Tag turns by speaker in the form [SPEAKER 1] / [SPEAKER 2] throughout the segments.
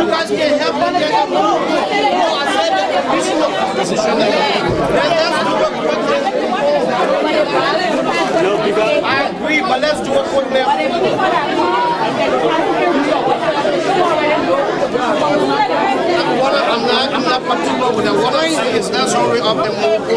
[SPEAKER 1] guys can't help me get them wrong. I agree, but let's do it quick now. I'm not particular with that. What I'm saying is let's hurry up and move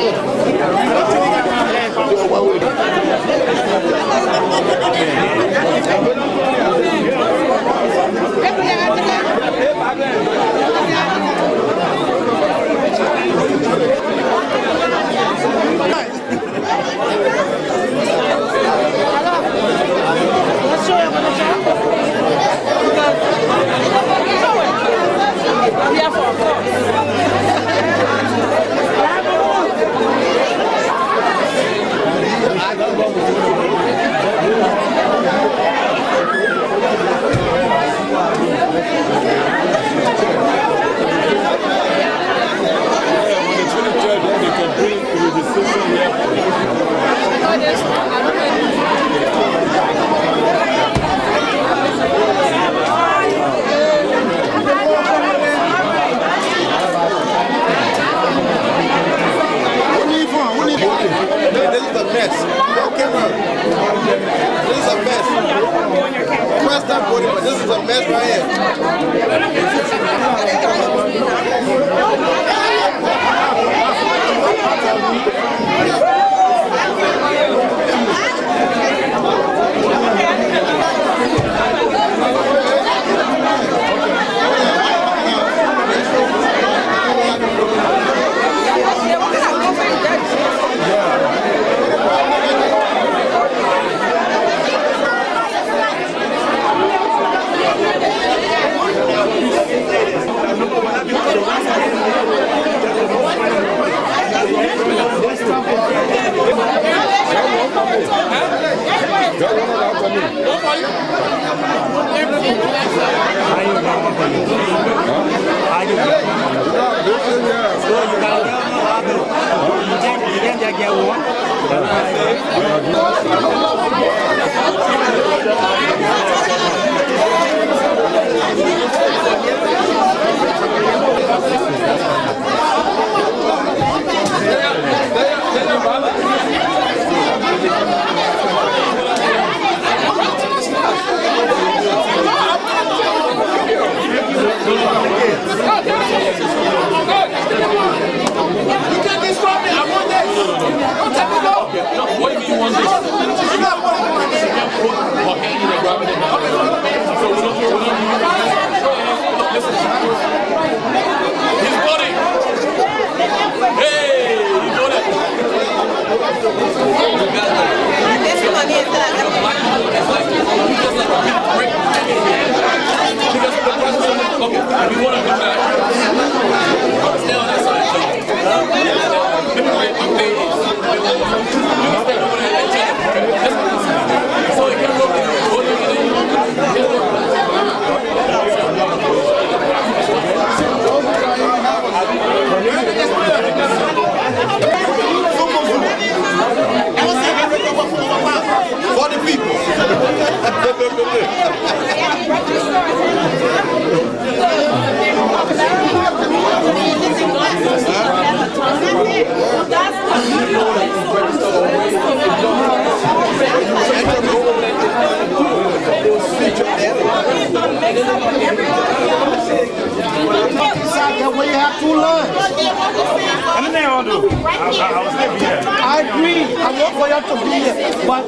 [SPEAKER 1] I agree. I want for you to be here. But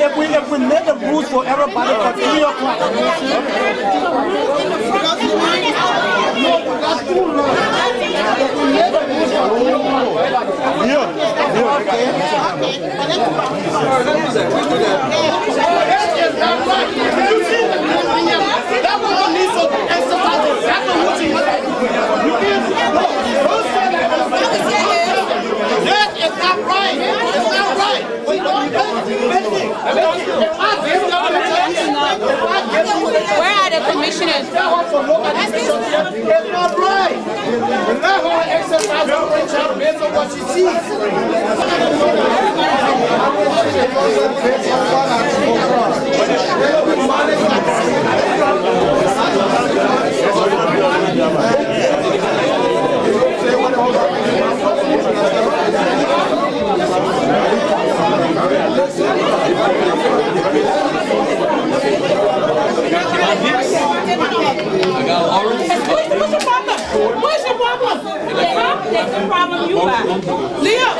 [SPEAKER 1] if we make the rules for everybody for 3 o'clock. That's too long. That one needs to exercise. That's the exercise her brain child based on what she sees.
[SPEAKER 2] What's your problem? That's the problem you got. Leo!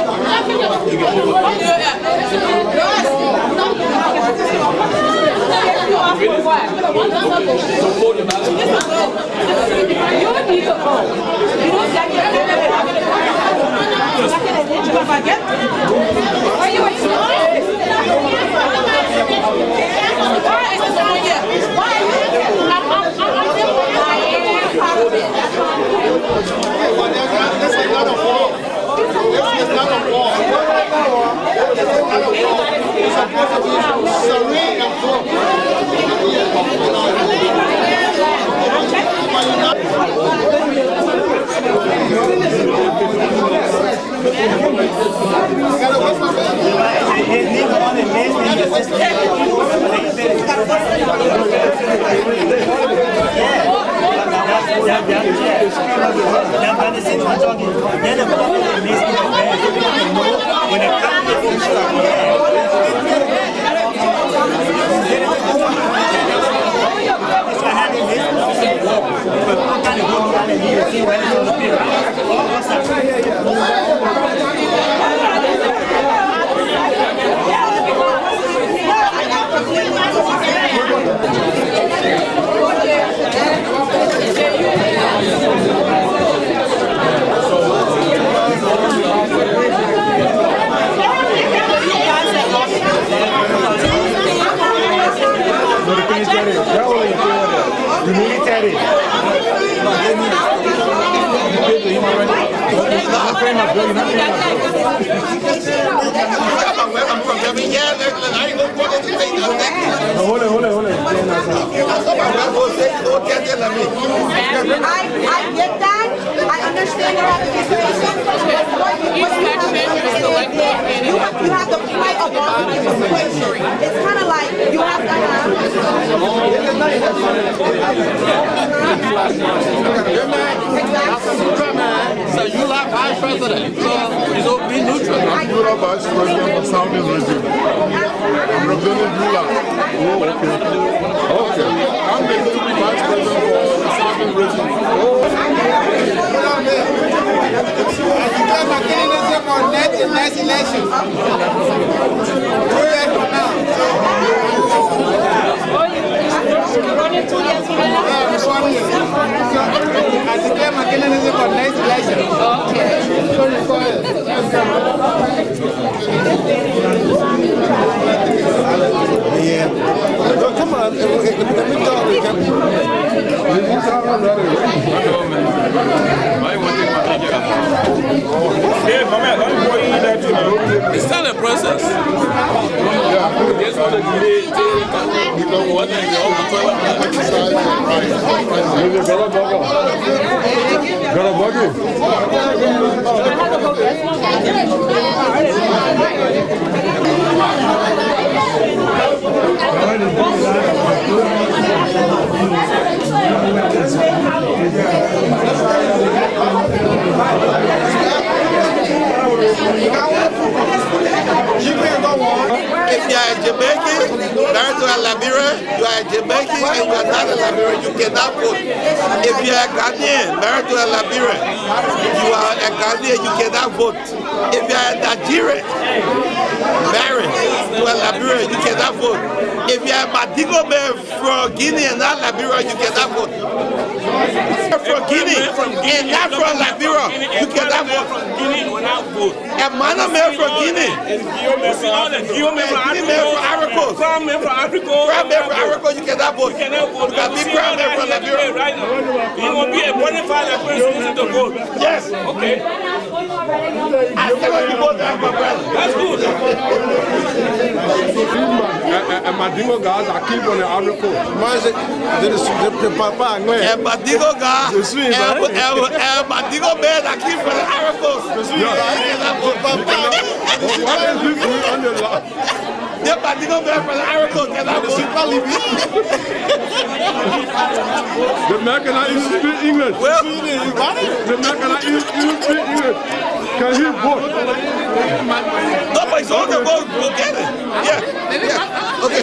[SPEAKER 3] I get that. I understand your situation. You have to fight along with the situation. It's kind of like you have to have.
[SPEAKER 4] So you like vice president, so be neutral.
[SPEAKER 5] You are vice president for sounding regime. I'm representing you like. Oh, okay. I'm the vice president for sounding regime.
[SPEAKER 6] Next election. I declare my candidacy for next election.
[SPEAKER 5] Yeah. Come on, let me talk to you.
[SPEAKER 4] It's still a process. Just want to delay because one thing they all
[SPEAKER 7] If you are a Jamaican, married to a Liberian, you are a Jamaican and you are not a Liberian, you cannot vote. If you are a Ghanaian, married to a Liberian, you are a Ghanaian, you cannot vote. If you are a Nigerian, married to a Liberian, you cannot vote. If you are a Madigo man from Guinea and not Liberia, you cannot vote. From Guinea and not from Liberia, you cannot vote. A man from Guinea, Guinea man from Africa, Crown man from Africa, you cannot vote. You can be Crown man from Liberia.
[SPEAKER 4] You won't be a bona fide person to vote.
[SPEAKER 7] Yes.
[SPEAKER 4] Okay.
[SPEAKER 7] I said when you both have my brother.
[SPEAKER 4] That's good.
[SPEAKER 5] And my dingo guys are keep on the Ivory Coast.
[SPEAKER 7] And my dingo guy, and my dingo man, I keep from the Ivory Coast.
[SPEAKER 5] What is this doing on the lot?
[SPEAKER 7] Yeah, my dingo man from the Ivory Coast.
[SPEAKER 5] The man cannot even speak English. The man cannot even speak English. Can he vote?
[SPEAKER 7] No, but he's on the road. We'll get it. Yeah. Okay.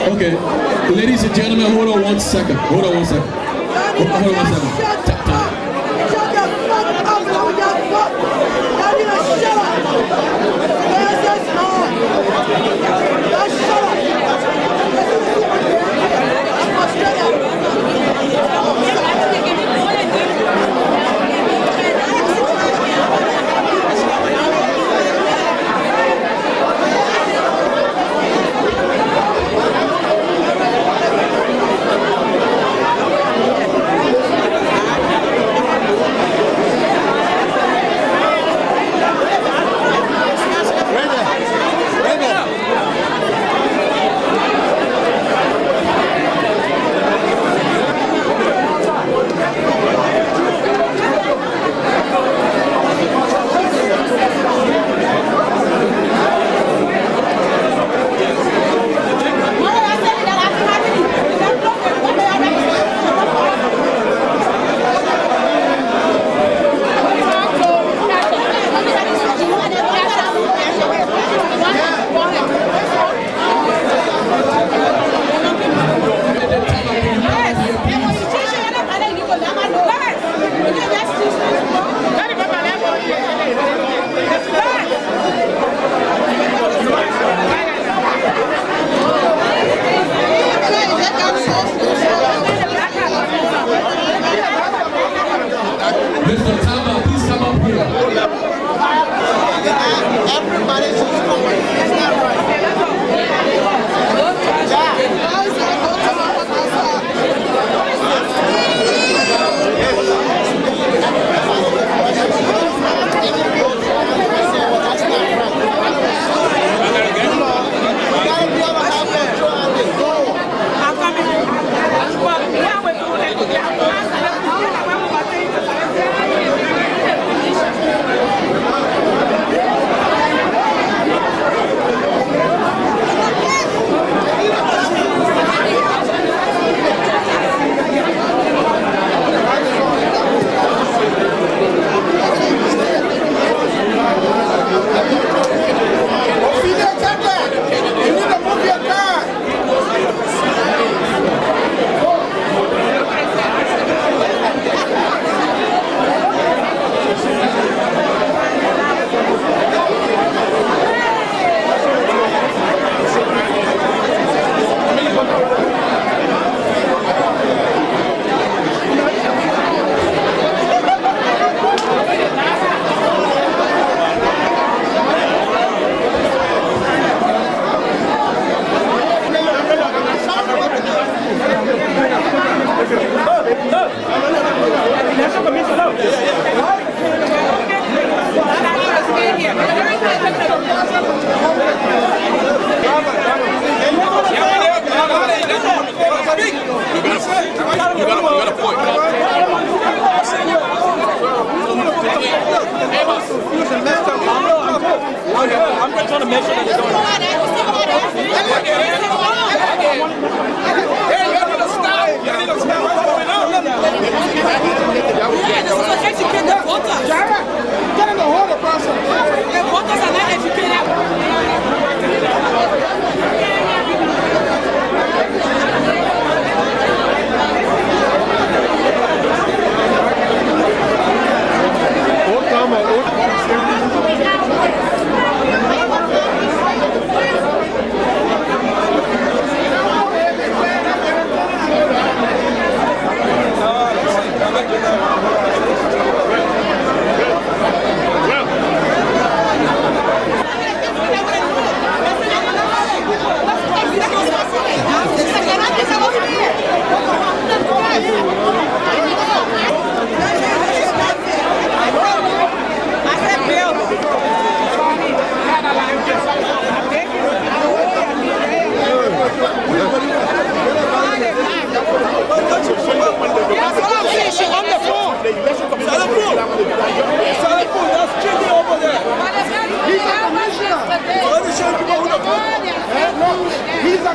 [SPEAKER 8] Okay, ladies and gentlemen, hold on 1 second. Hold on 1 second. Hold on 1 second.
[SPEAKER 3] Shut the fuck up, you young fuck. Y'all need to shut up. Where's this on? Y'all shut up.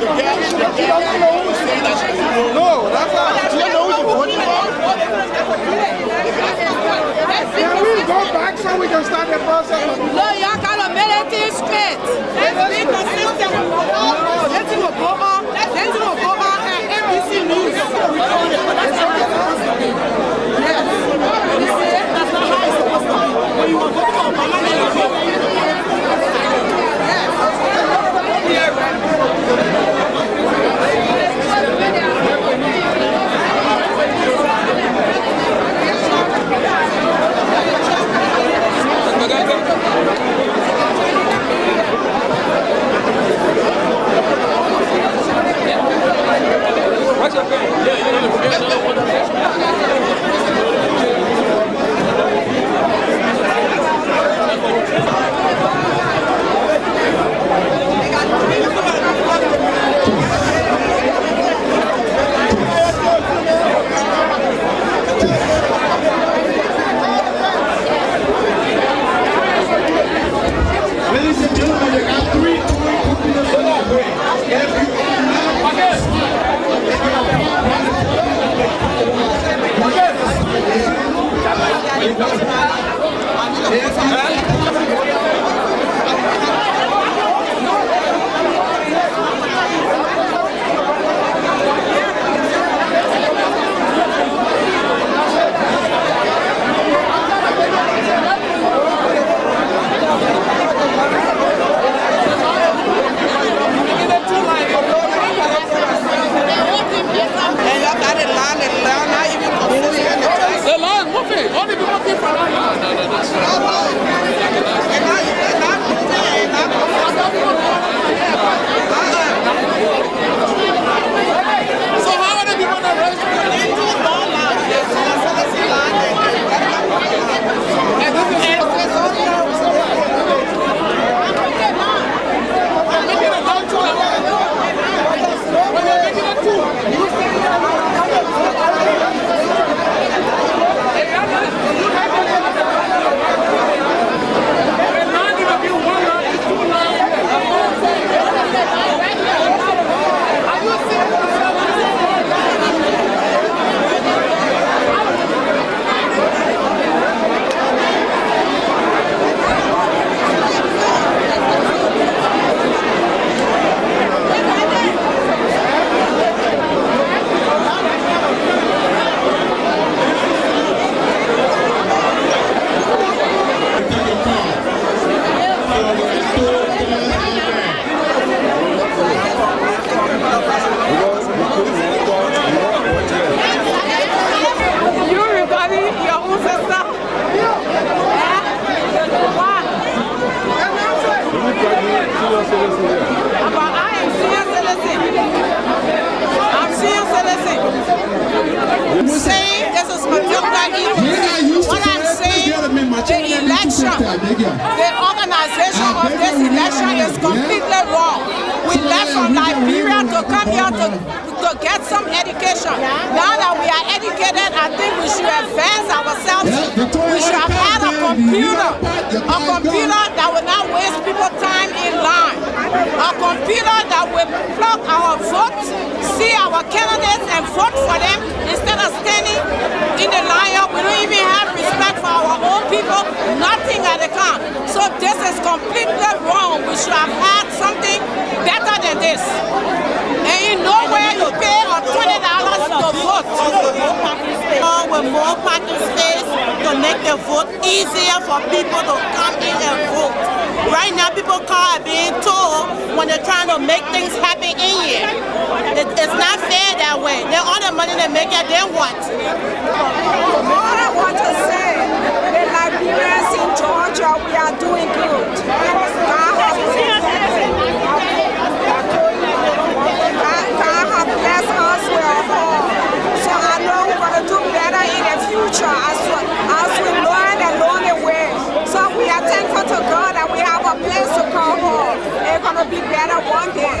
[SPEAKER 6] No, that's not. You know who's voting for? Can we go back so we can start the process?
[SPEAKER 2] No, y'all gotta make it straight. Let's be consistent. Let's do a go on. Let's do a go on and NBC News. That's not how it's supposed to be. When you want to vote on
[SPEAKER 8] Ladies and gentlemen, we got 3 touring companies on our way.
[SPEAKER 4] The line moving. Only people keep from the line. So how are the people that raise
[SPEAKER 2] The organization of this election is completely wrong. We left from Liberia to come here to get some education. Now that we are educated, I think we should advance ourselves. We should have had a computer that will not waste people's time in line. A computer that will plug our votes, see our candidates and vote for them instead of standing in the line. We don't even have respect for our own people, nothing at the count. So this is completely wrong. We should have had something better than this. And you know where you pay $20 to vote. With more parking space to make the vote easier for people to come in and vote. Right now, people are being told when they're trying to make things happen in here. It's not fair that way. Then all the money they make it, then what?
[SPEAKER 9] All I want to say, the Liberians in Georgia, we are doing good. God has blessed us with a home. So I know we're going to do better in the future as we learn along the way. So we are thankful to God that we have a place to call home. It's going to be better one day.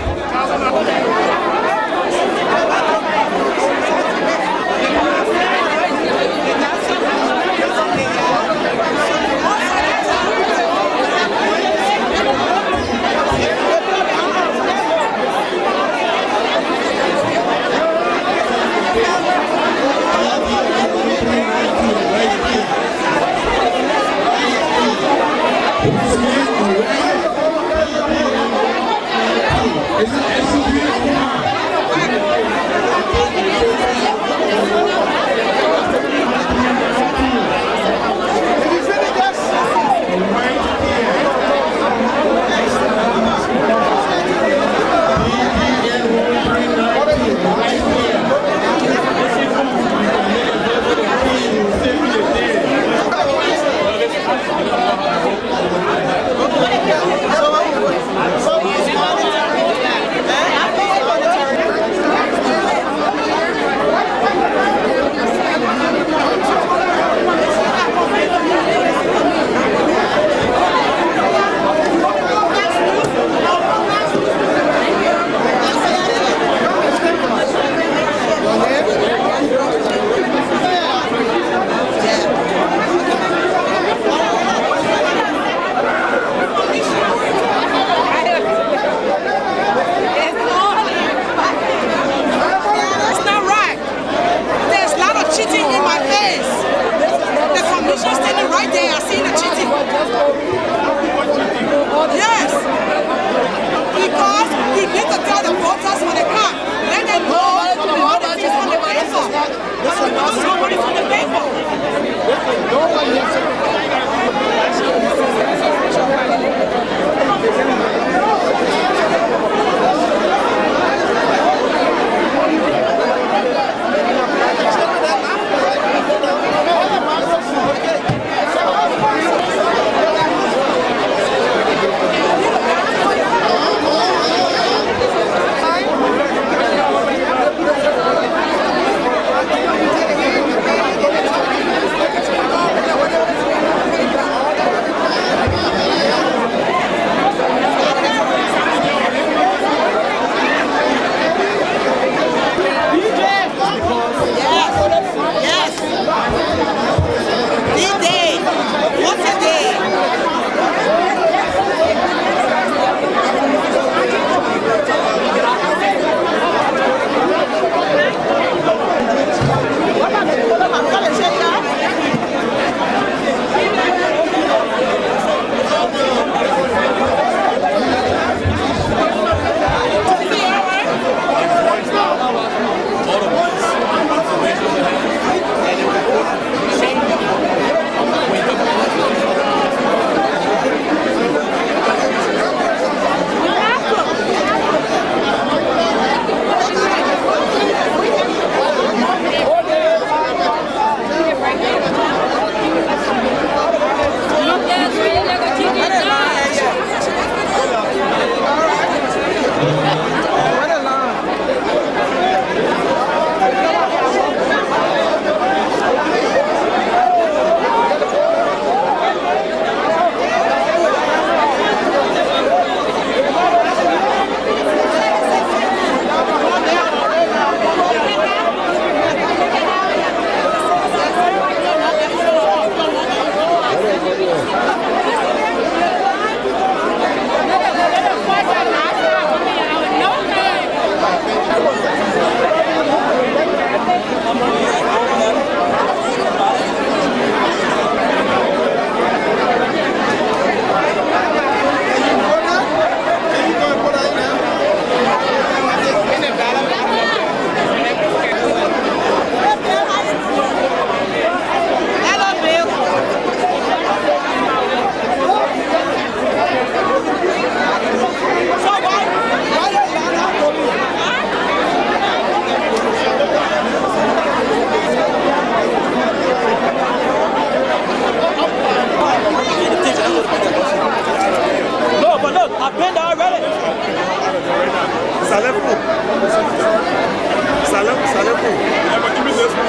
[SPEAKER 4] but give me this one.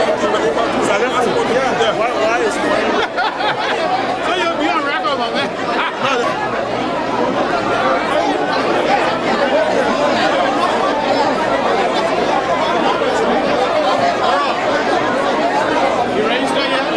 [SPEAKER 4] Yeah. Why is
[SPEAKER 6] So you'll be on record, my man. You registered yet?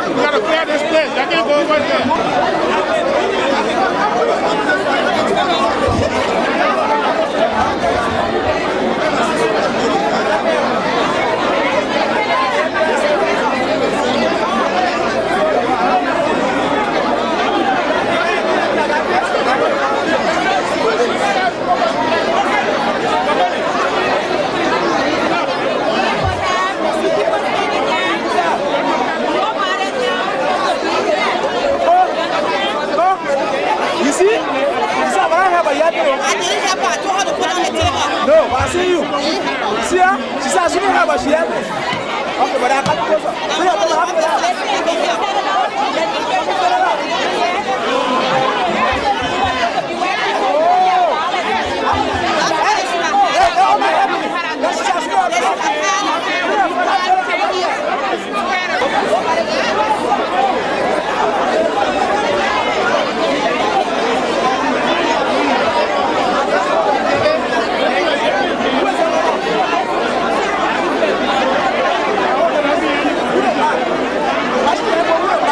[SPEAKER 6] We gotta clear this place. I can't go over
[SPEAKER 3] Let's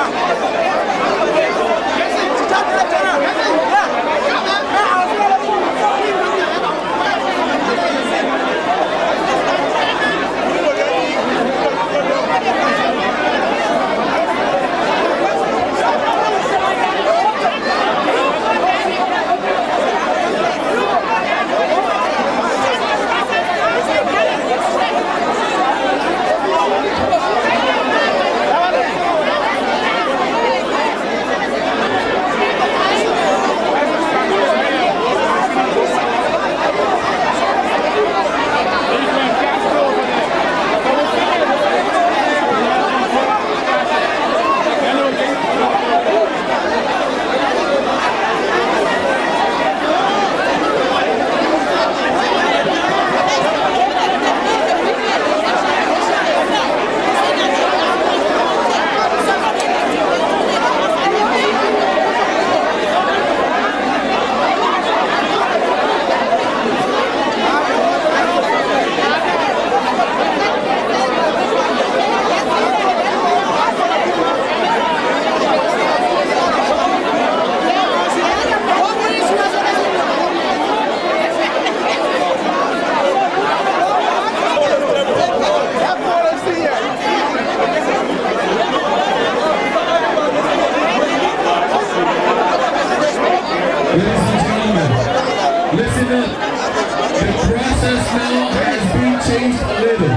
[SPEAKER 8] now has been changed a little.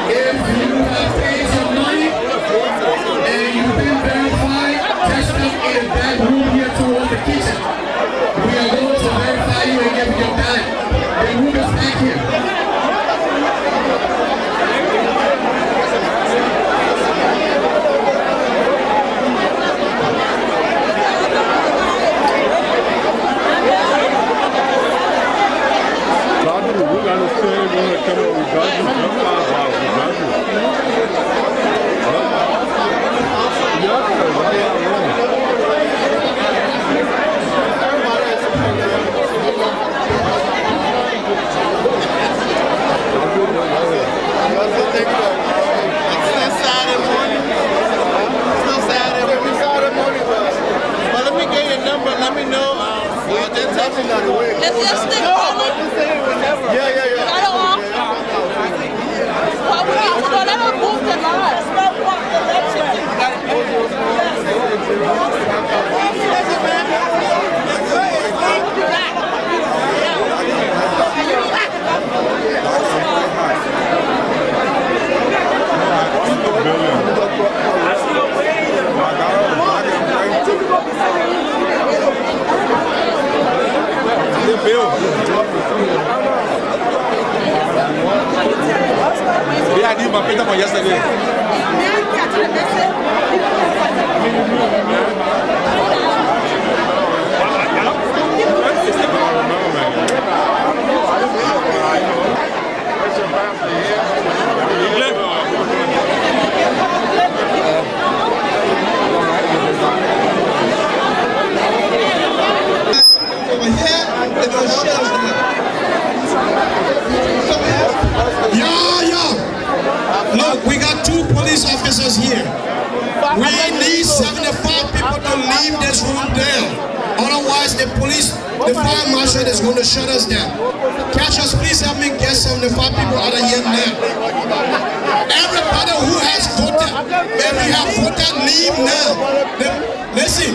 [SPEAKER 8] If you have paid some money and you've been verified, just come in that room here towards the kitchen. We are going to verify you and give you your ballot. The room is back here.
[SPEAKER 4] Yeah, I need my paper for yesterday.
[SPEAKER 10] Look, we got 2 police officers here. We need 75 people to leave this room down. Otherwise, the fire marshal is going to shut us down. Catchers, please help me get 75 people out of here now. Everybody who has voted, if you have voted, leave now. Listen.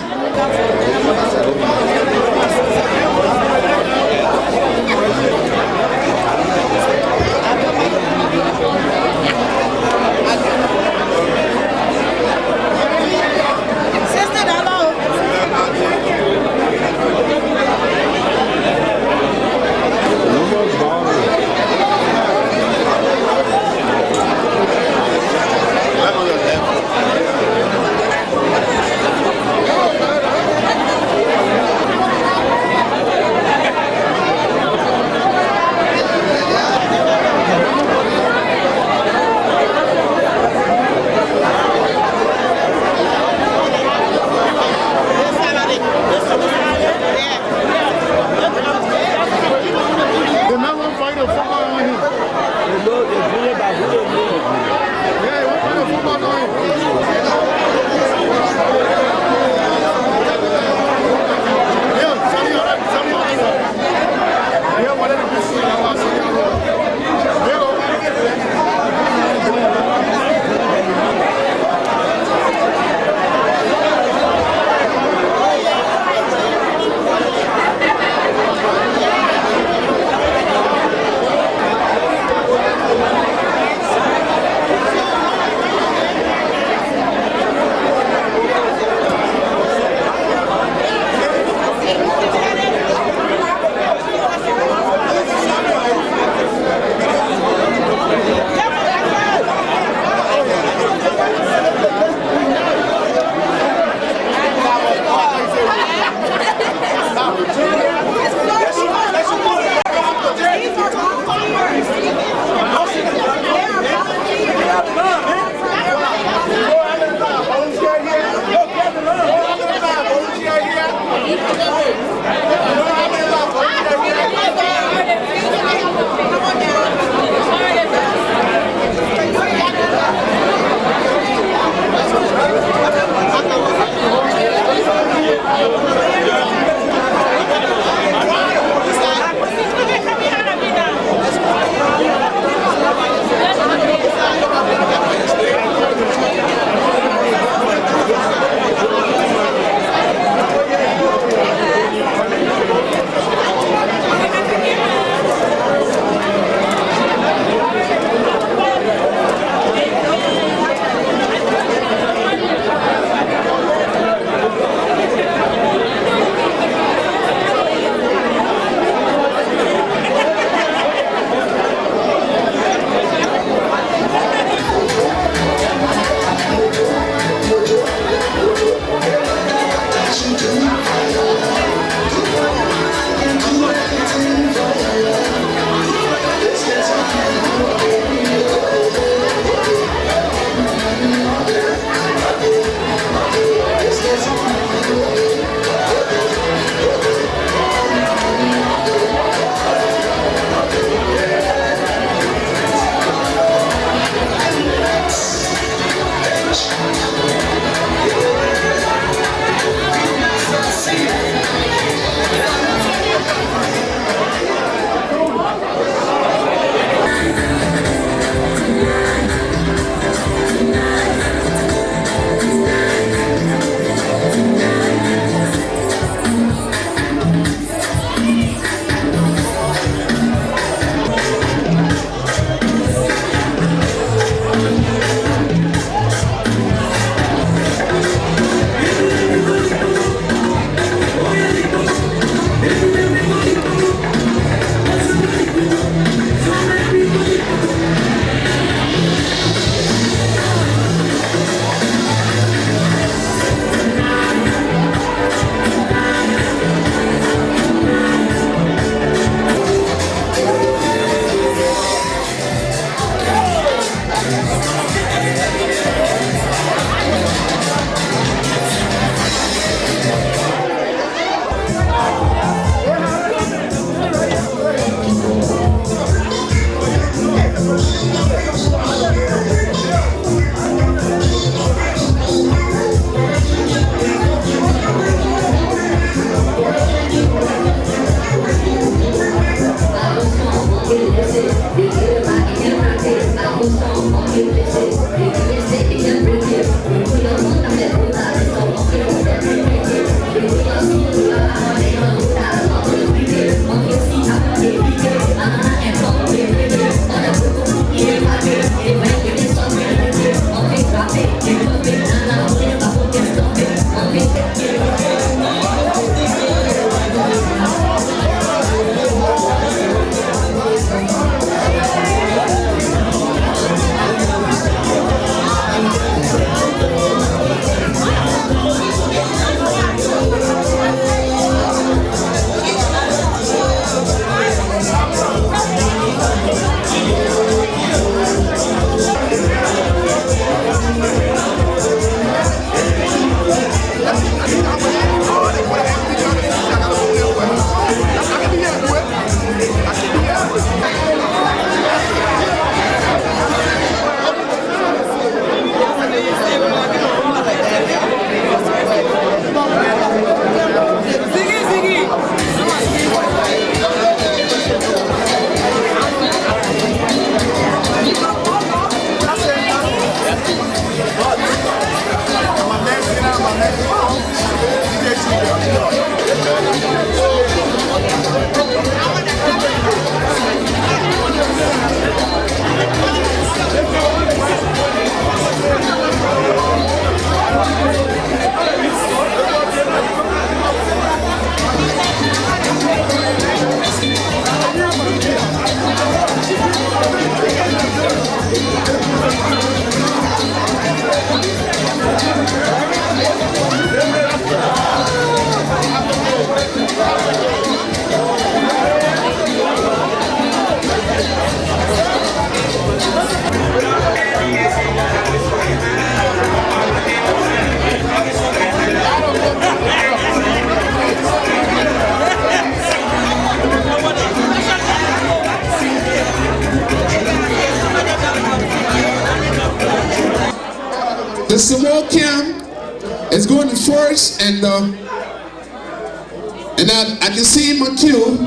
[SPEAKER 8] can see my queue.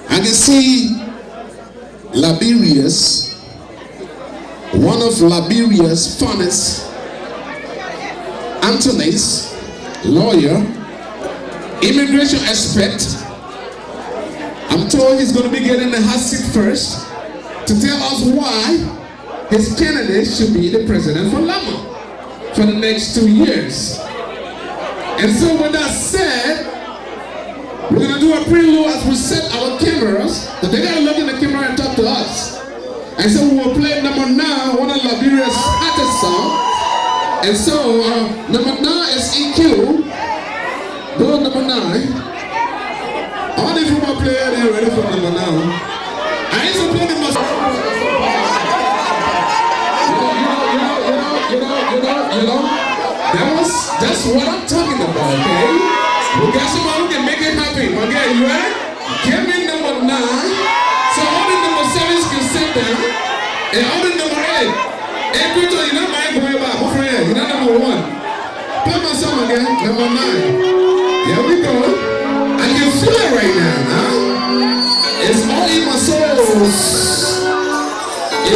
[SPEAKER 8] I can see Liberia's, one of Liberia's finest Anthony's lawyer, immigration expert. I'm told he's going to be getting the hot seat first to tell us why his candidate should be the president for LAMA for the next 2 years. And so with that said, we're going to do a prelude as we set our cameras, that they got to look in the camera and talk to us. And so we will play number 9, one of Liberia's hottest songs. And so number 9 is EQ. Go number 9. All the football players, they're ready for number 9. I used to play the most. You know, that's what I'm talking about, okay? We got somebody who can make it happen. Okay, you ready? Give me number 9. So all the number 7s can sit down. And all the number 8. Hey, Peter, you're not mind going back. My friend, you're not number 1. Play my song again, number 9. Here we go. I can feel it right now, huh? It's all in my soul.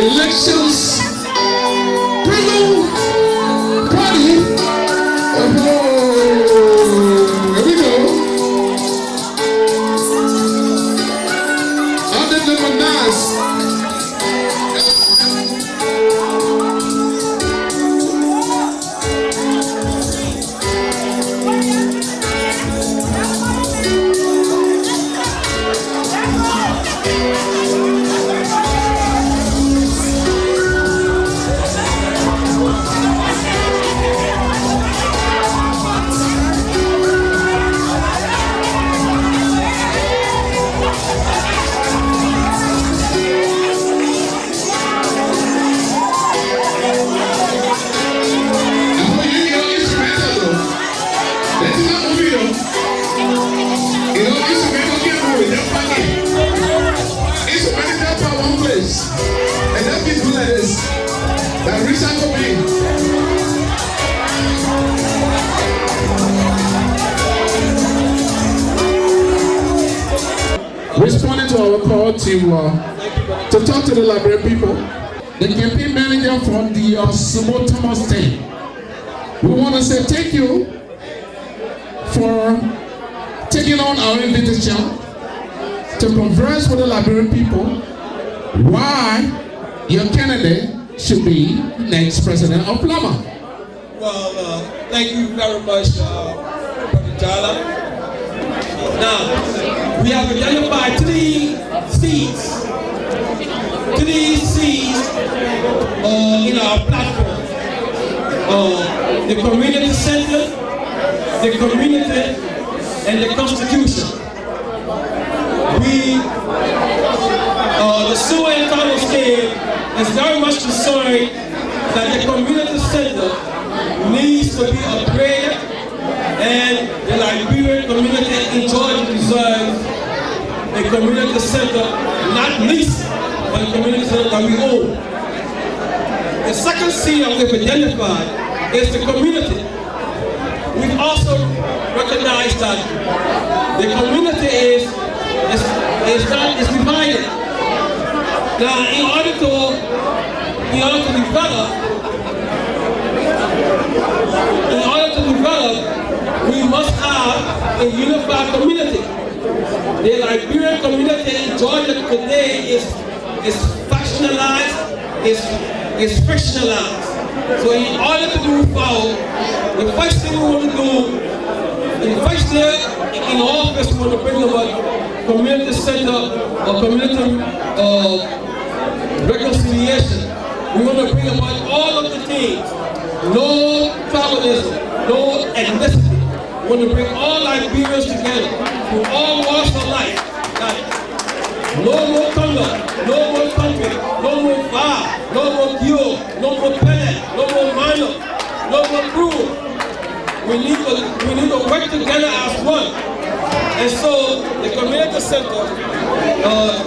[SPEAKER 8] Elections. Prelude. Party. Oh, here we go. On the number 9. Responding to our call to talk to the Liberian people, the campaign manager from the Sumo Thomas team, we want to say thank you for taking on our invitation to converse with the Liberian people why your candidate should be next president of LAMA.
[SPEAKER 11] Well, thank you very much, Brother Jala. Now, we have identified 3 seats in our platform. The community center, the community, and the constitution. The Sewer and Tunnel State is very much concerned that the community center needs to be upgraded, and the Liberian community in Georgia deserves a community center, not least, but a community center that we own. The second seat that we've identified is the community. We've also recognized that the community is divided. Now, in order to develop, we must have a unified community. The Liberian community in Georgia today is factionalized, is frictionalized. So in order to move forward, the first thing we want to do, in the first year in office, we want to bring about community center or community reconciliation. We want to bring about all of the things. No tribalism, no ethnicity. We want to bring all Liberians together from all walks of life. No more Congo, no more country, no more Fa, no more Kyo, no more Pele, no more Mano, no more Crew. We need to work together as one. And so the community center,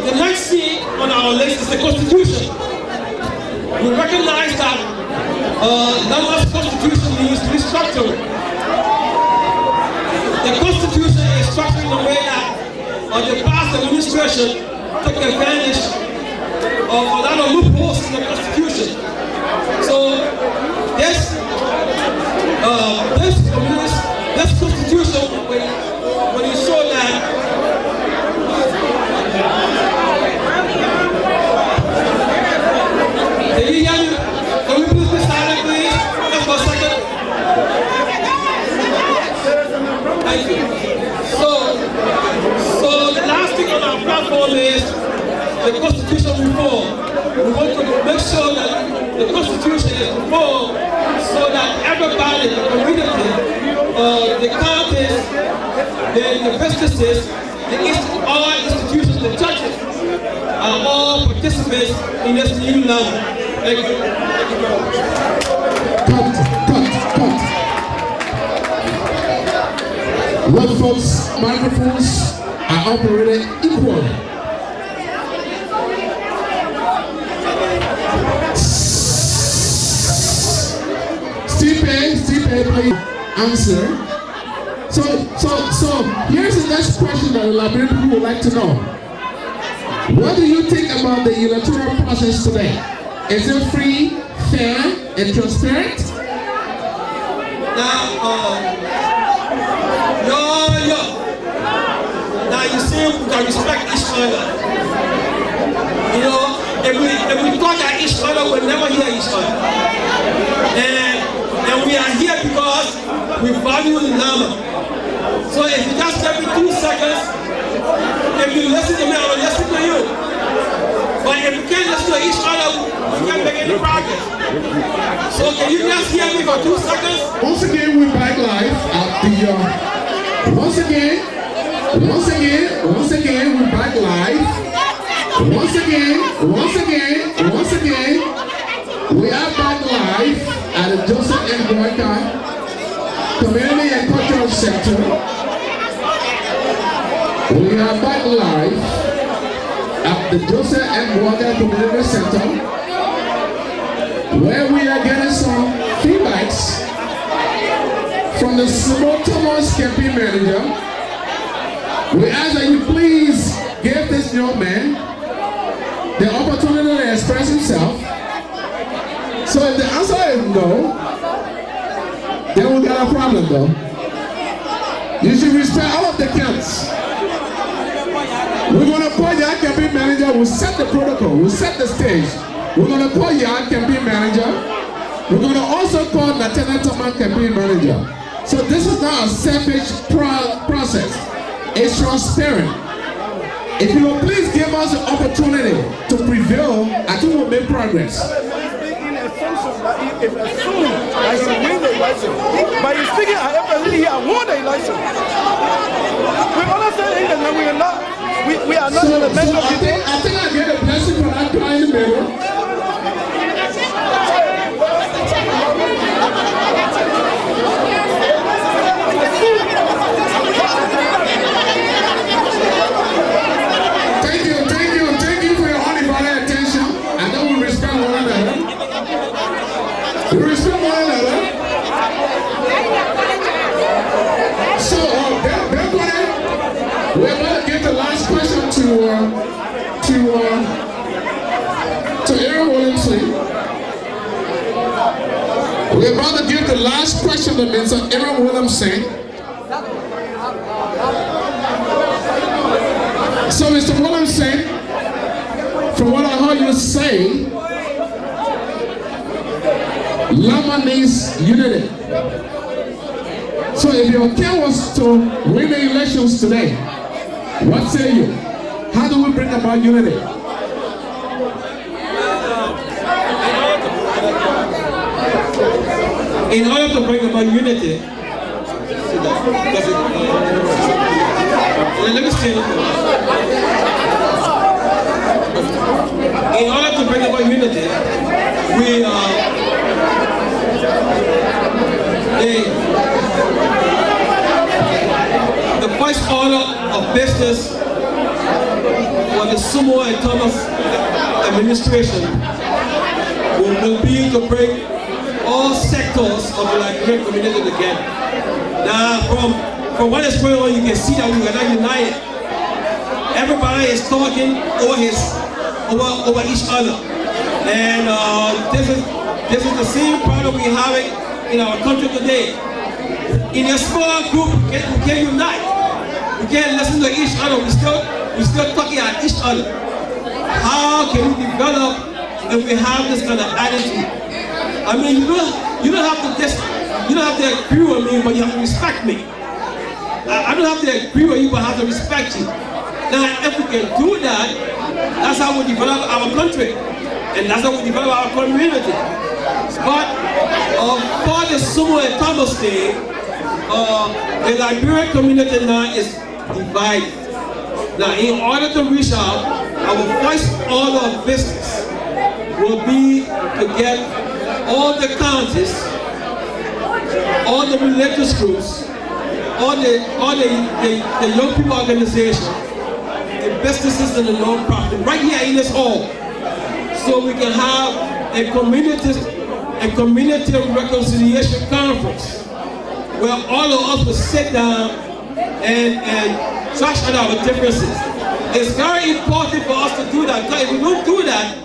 [SPEAKER 11] the next thing on our list is the Constitution. We recognize that LAMA's Constitution needs restructuring. The Constitution is structured in a way that or the past administration took advantage of a lot of loopholes in the Constitution. So this Constitution, when you show that can you hear me? Can we please be silent, please? Just for a second. Thank you. So the last thing on our platform is the Constitution reform. We want to make sure that the Constitution is reformed so that everybody, the community, the counties, the businesses, all institutions, the churches, are all participants in this new LAMA. Thank you.
[SPEAKER 8] Cut. Well, folks, microphones are operated equally. Stipe, please answer. So here's the next question that the Liberian people would like to know. What do you think about the electoral process today? Is it free, fair, and transparent?
[SPEAKER 11] Now you see, we can respect each other. You know, if we talk at each other, we'll never hear each other. And we are here because we value LAMA. So if you just give me 2 seconds, if you listen to me, I will listen to you. But if we can't listen to each other, we can't make any progress. So can you just hear me for 2 seconds?
[SPEAKER 8] Once again, we're back live at the, once again, we're back live. Once again, we are back live at the Joseph M. Boyka Community and Cultural Center. We are back live at the Joseph M. Boyka Community Center, where we are getting some feedbacks from the Small Thomas campaign manager. We ask that you please give this young man the opportunity to express himself. So if the answer is no, then we got a problem though. You should respect all of the camps. We're going to call your campaign manager, we'll set the protocol, we'll set the stage. We're going to call your campaign manager. We're going to also call Lieutenant Thomas campaign manager. So this is not a selfish process. It's transparent. If you will please give us the opportunity to prevail, I think we'll make progress.
[SPEAKER 1] If assume that he win the election, but he's speaking at FLE, I won the election. We understand that we are not, we are not in the mental people.
[SPEAKER 8] I think I get a blessing from that guy in the middle. Thank you for your undivided attention. I know we respect one another. We respect one another. So, we're going to give the last question to Aaron Williamson. We're about to give the last question to Mr. Aaron Williamson. So, Mr. Williamson, from what I heard you say, LAMA needs unity. So if your care was to win the elections today, what say you? How do we bring about unity?
[SPEAKER 11] In order to bring about unity, let me say in order to bring about unity, the first order of business for the Sumo and Thomas administration will be to bring all sectors of the Liberian community together. Now, from what is going on, you can see that we are not united. everybody is talking over each other. And this is the same problem we're having in our country today. In a small group, we can't unite. We can't listen to each other. We're still talking at each other. How can we develop if we have this kind of attitude? I mean, you don't have to agree with me, but you have to respect me. I don't have to agree with you, but I have to respect you. Now, if we can do that, that's how we develop our country, and that's how we develop our community. But for the Sumo and Thomas Day, the Liberian community now is divided. Now, in order to reach out, our first order of business will be to get all the counties, all the religious groups, all the young people organizations, the businesses and the non-profit, right here in this hall, so we can have a community reconciliation conference where all of us will sit down and trash out our differences. It's very important for us to do that, because if we don't do that,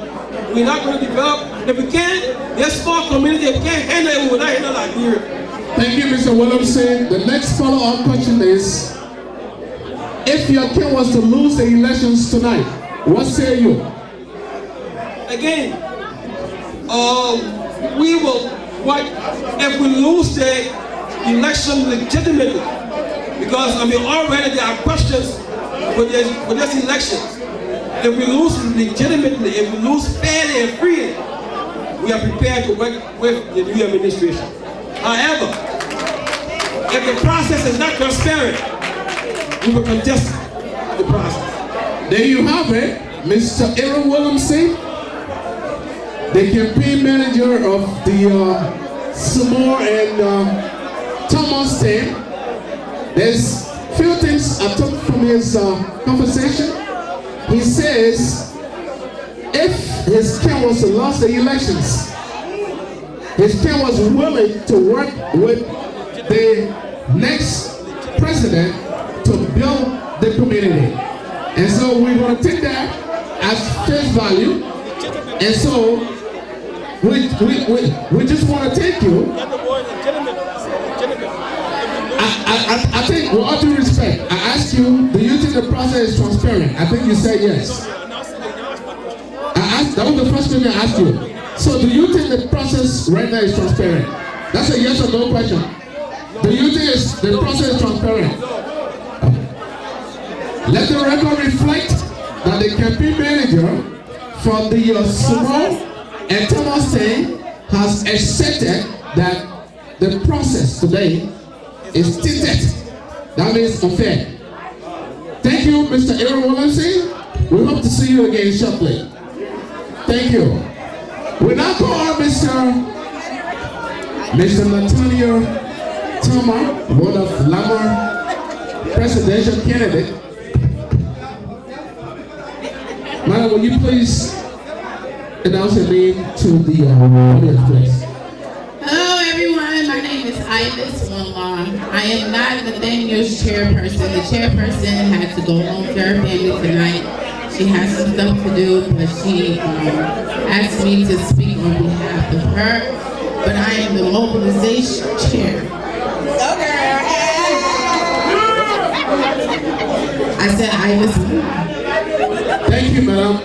[SPEAKER 11] we're not going to develop. If we can't, this small community, if we can't handle it, we're not handle Liberia.
[SPEAKER 8] Thank you, Mr. Williamson. The next follow-up question is, if your king was to lose the elections tonight, what say you?
[SPEAKER 11] Again, we will, if we lose the election legitimately, because I mean already there are questions with this election. If we lose legitimately, if we lose fairly and freely, we are prepared to work with the new administration. However, if the process is not transparent, we will contest the process.
[SPEAKER 8] There you have it, Mr. Aaron Williamson, the campaign manager of the Seymour and Thomas team. There's few things I took from his conversation. He says, if his king was to lose the elections, his king was willing to work with the next president to build the community. And so we're going to take that as face value. And so we just want to thank you. I think, with all due respect, I asked you, do you think the process is transparent? I think you said yes. That was the first question I asked you. So do you think the process right now is transparent? That's a yes or no question. Do you think the process is transparent? Let the record reflect that the campaign manager from the Seymour and Thomas team has accepted that the process today is tinted. That means unfair. Thank you, Mr. Aaron Williamson. We hope to see you again shortly. Thank you. We now call on Mr. Nathaniel Toma, one of LAMA presidential candidate. Madam, will you please announce your name to the audience, please?
[SPEAKER 12] Hello, everyone. My name is Ivis Wonla. I am not Nathaniel's chairperson. The chairperson had to go home to her family tonight. She has some stuff to do, but she asked me to speak on behalf of her. But I am the mobilization chair. Okay. I said Ivis Wonla.
[SPEAKER 8] Thank you, madam.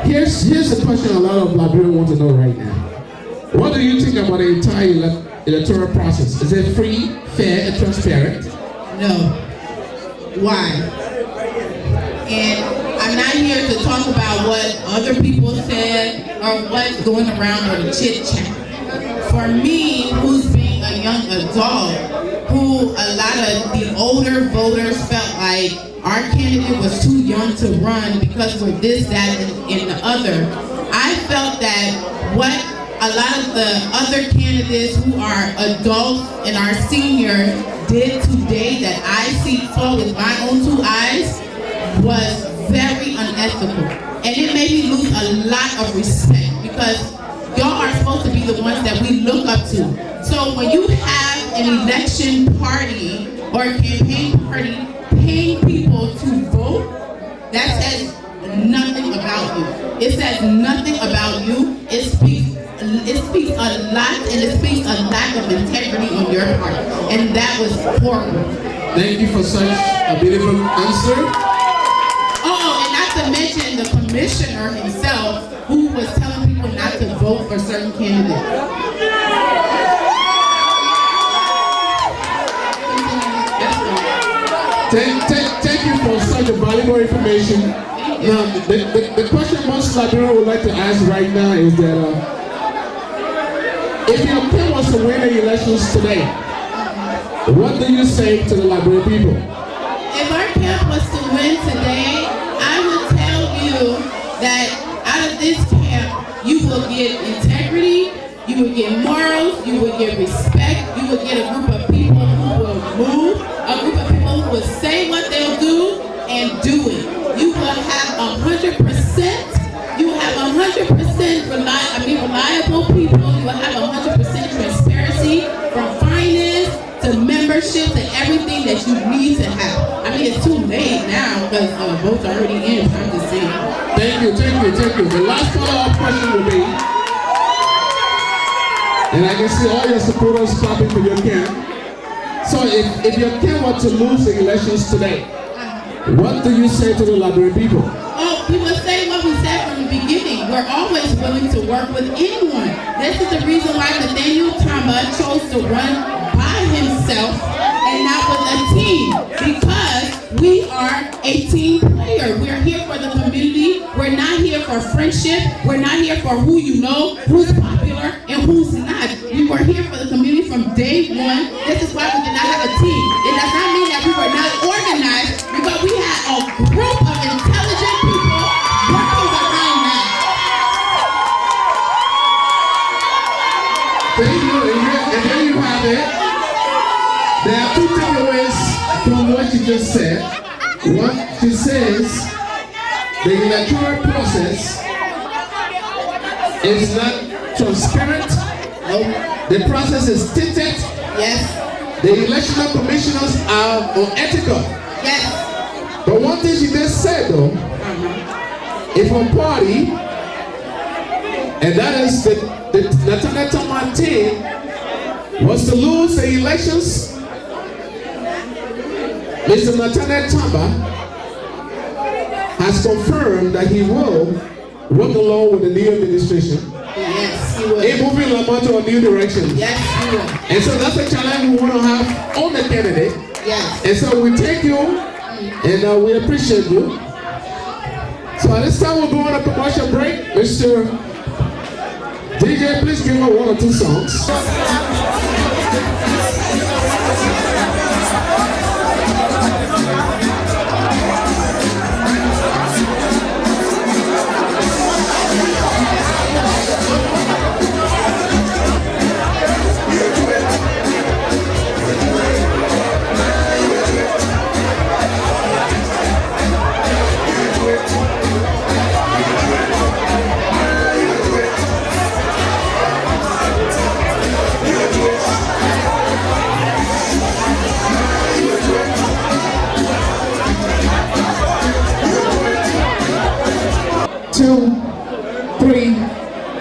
[SPEAKER 8] Here's a question a lot of Liberians want to know right now. What do you think about the entire electoral process? Is it free, fair, and transparent?
[SPEAKER 12] No. Why? And I'm not here to talk about what other people said or what's going around on the chit chat. For me, who's being a young adult, who a lot of the older voters felt like our candidate was too young to run because we're this, that, and the other. I felt that what a lot of the other candidates who are adults and our seniors did today that I saw with my own two eyes was very unethical. And it made me lose a lot of respect because y'all are supposed to be the ones that we look up to. So when you have an election party or a campaign party paying people to vote, that says nothing about you. It says nothing about you. It speaks a lot, and it speaks a lack of integrity on your part. And that was horrible.
[SPEAKER 11] Thank you for such a beautiful answer.
[SPEAKER 12] Oh, and not to mention the commissioner himself, who was telling people not to vote for certain candidates.
[SPEAKER 11] Thank you for such a valuable information. Now, the question most Liberians would like to ask right now is that if your king was to win the elections today, what do you say to the Liberian people?
[SPEAKER 12] If our camp was to win today, I would tell you that out of this camp, you will get integrity, you will get morals, you will get respect, you will get a group of people who will move, a group of people who will say what they'll do and do it. You will have 100%, you have 100% reliable people, you will have 100% transparency from finance to membership to everything that you need to have. I mean, it's too late now because votes are already in, so I'm just saying.
[SPEAKER 11] Thank you. The last follow-up question will be, and I can see all your supporters clapping for your camp. So if your camp were to lose the elections today, what do you say to the Liberian people?
[SPEAKER 12] Oh, we will say what we said from the beginning. We're always willing to work with anyone. This is the reason why Nathaniel Tamba chose to run by himself and not with a team, because we are a team player. We're here for the community. We're not here for friendship. We're not here for who you know, who's popular, and who's not. We were here for the community from day one. This is why we did not have a team. It does not mean that we were not organized, because we had a group of intelligent people working behind that.
[SPEAKER 11] Thank you, and there you have it. There are two takeaways from what you just said. One, she says the electoral process is not transparent. The process is tinted.
[SPEAKER 12] Yes.
[SPEAKER 11] The electoral commissioners are unethical.
[SPEAKER 12] Yes.
[SPEAKER 11] But one thing she just said though, if a party, and that is the Nathaniel Tamba team, was to lose the elections, Mr. Nathaniel Tamba has confirmed that he will work along with the new administration.
[SPEAKER 12] Yes, he will.
[SPEAKER 11] In moving LAMA to a new direction.
[SPEAKER 12] Yes, he will.
[SPEAKER 11] And so that's a challenge we want to have on the candidate.
[SPEAKER 12] Yes.
[SPEAKER 11] And so we thank you and we appreciate you. So at this time we'll go on a commercial break. Mr. DJ, please give us 1 or 2 songs.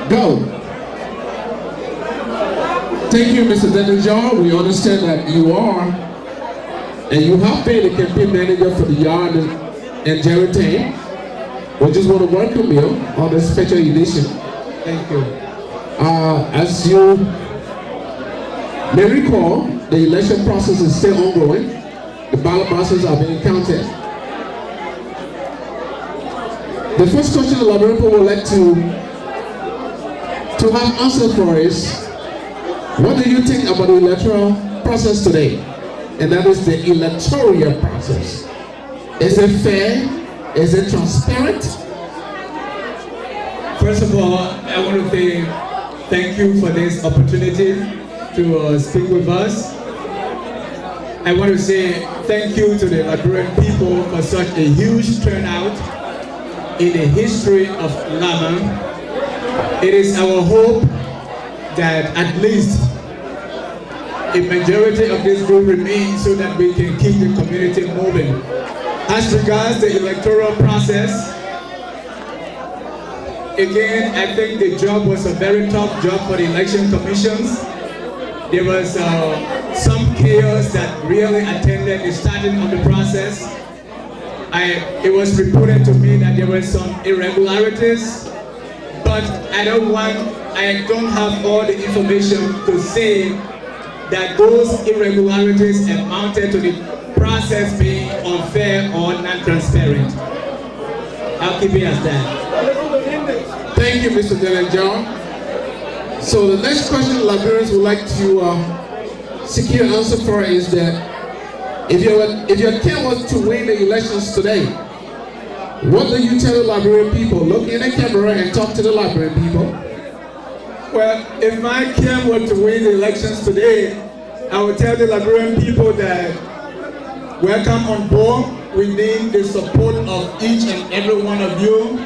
[SPEAKER 11] Go. Thank you, Mr. Dennis. We understand that you are, and you have been the campaign manager for the Yard and Jerry Tame. We just want to welcome you on this special edition. Thank you. As you may recall, the election process is still ongoing. The ballot boxes are being counted. The first question the Liberian people would like to have answers for is, what do you think about the electoral process today? And that is the electoral process. Is it fair? Is it transparent?
[SPEAKER 13] First of all, I want to say thank you for this opportunity to speak with us. I want to say thank you to the Liberian people for such a huge turnout in the history of LAMA. It is our hope that at least a majority of this group remains so that we can keep the community moving. As regards the electoral process, again, I think the job was a very tough job for the election commissions. There was some chaos that really attended the starting of the process. It was reported to me that there were some irregularities, but I don't have all the information to say that those irregularities amounted to the process being unfair or non-transparent. I'll keep it as that.
[SPEAKER 8] Thank you, Mr. Dylan John. So the next question Liberians would like to secure an answer for is that if your team was to win the elections today, what do you tell the Liberian people? Look in the camera and talk to the Liberian people.
[SPEAKER 13] Well, if my camp were to win the elections today, I would tell the Liberian people that welcome on board. We need the support of each and every one of you,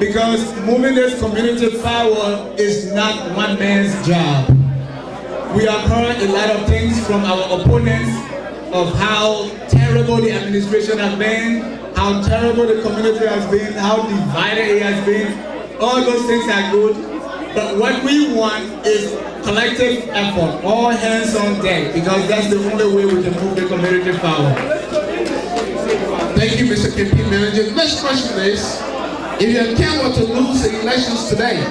[SPEAKER 13] because moving this community forward is not one man's job. We have heard a lot of things from our opponents of how terrible the administration has been, how terrible the community has been, how divided it has been. All those things are good, but what we want is collective effort, all hands on deck, because that's the only way we can move the community forward.
[SPEAKER 8] Thank you, Mr. Campaign Manager. The next question is, if your camp were to lose the elections today,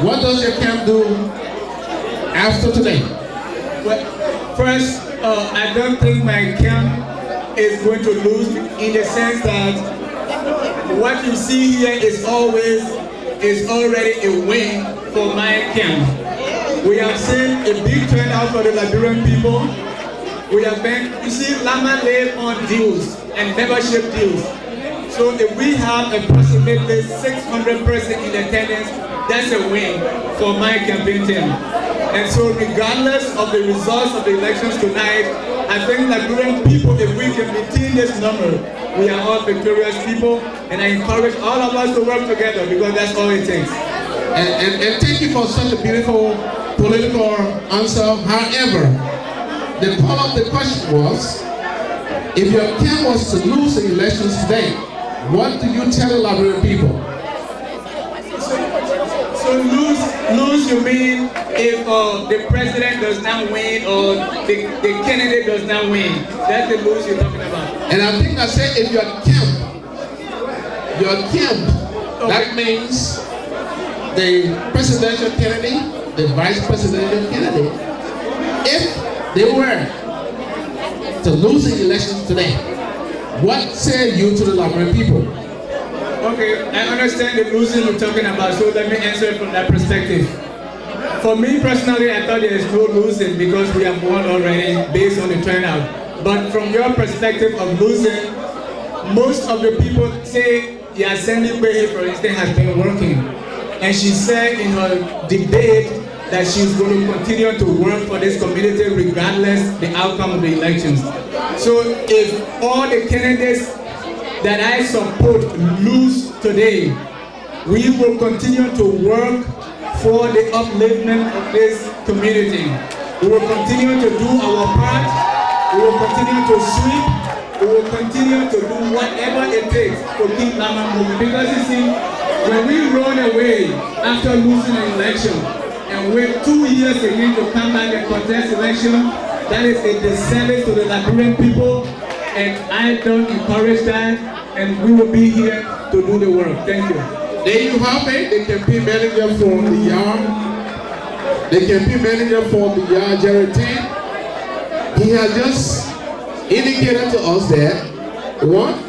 [SPEAKER 8] what does your camp do after today?
[SPEAKER 13] Well, first, I don't think my camp is going to lose in the sense that what you see here is already a win for my camp. We have seen a big turnout for the Liberian people. We have been, you see, LAMA live on dues and membership dues. So if we have approximately 600 persons in attendance, that's a win for my campaign team. And so regardless of the results of the elections tonight, I think Liberian people, if we can maintain this number, we are all victorious people, and I encourage all of us to work together, because that's all it takes.
[SPEAKER 8] And thank you for such a beautiful political answer. However, the part of the question was, if your camp was to lose the elections today, what do you tell the Liberian people?
[SPEAKER 13] So lose you mean if the president does not win or the candidate does not win? That's the lose you're talking about.
[SPEAKER 8] And I think I said if your camp, okay. That means the presidential candidate, the vice presidential candidate, if they were to lose the elections today, what say you to the Liberian people?
[SPEAKER 13] Okay, I understand the losing you're talking about, so let me answer it from that perspective. For me personally, I thought there is no losing because we have won already based on the turnout. But from your perspective of losing, most of the people say Yasendi Kwehe, for instance, has been working. And she said in her debate that she's going to continue to work for this community regardless the outcome of the elections. So if all the candidates that I support lose today, we will continue to work for the upliftment of this community. We will continue to do our part. We will continue to sweep. We will continue to do whatever it takes to keep LAMA moving. Because you see, when we run away after losing an election and wait 2 years again to come back and contest election, that is a disservice to the Liberian people, and I don't encourage that, and we will be here to do the work. Thank you.
[SPEAKER 8] There you have it, the campaign manager for the yard. The campaign manager for the yard, Jared T. He has just indicated to us that, one,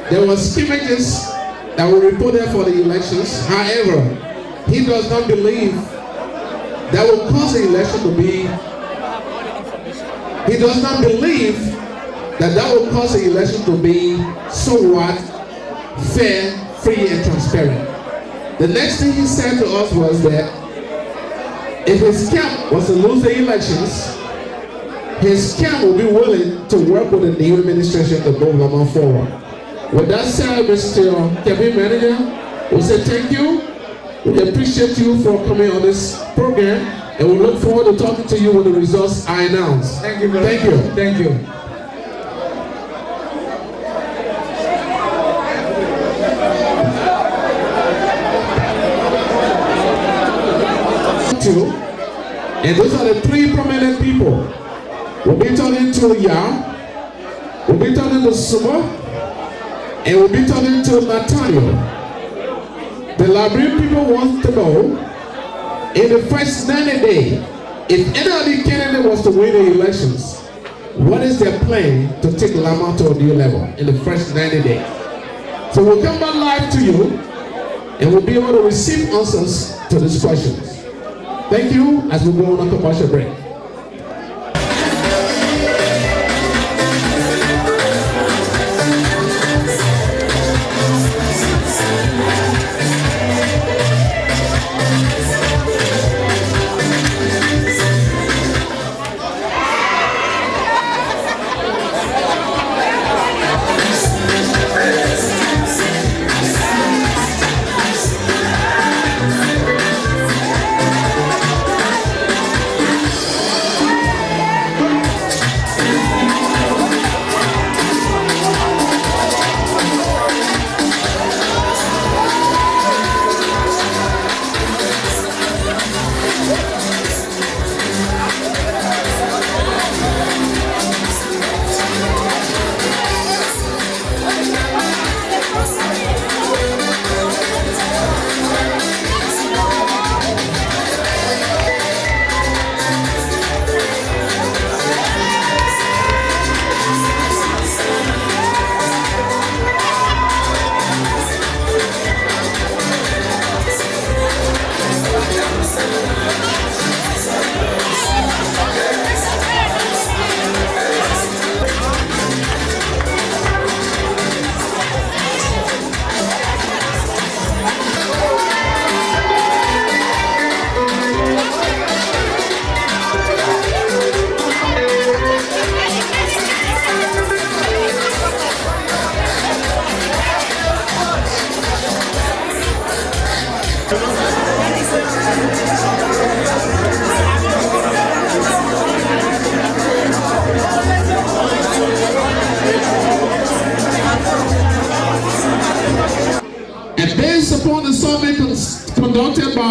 [SPEAKER 8] there was scrimmages that were reported for the elections. However, he does not believe that will cause the election to be, he does not believe that will cause the election to be somewhat fair, free, and transparent. The next thing he said to us was that if his camp was to lose the elections, his camp will be willing to work with the new administration to move LAMA forward. With that said, Mr. Campaign Manager, we say thank you. We appreciate you for coming on this program, and we look forward to talking to you when the results are announced.
[SPEAKER 13] Thank you very much.
[SPEAKER 8] Thank you.
[SPEAKER 13] Thank you.
[SPEAKER 14] 2. And those are the 3 prominent people. We'll be turning to Ya, we'll be turning to Suma, and we'll be turning to Nathaniel. The Liberian people want to know, in the first 90 days, if any other candidate was to win the elections, what is their plan to take LAMA to a new level in the first 90 days? So we'll come back live to you, and we'll be able to receive answers to these questions. Thank you as we go on a commercial break. Upon the survey conducted by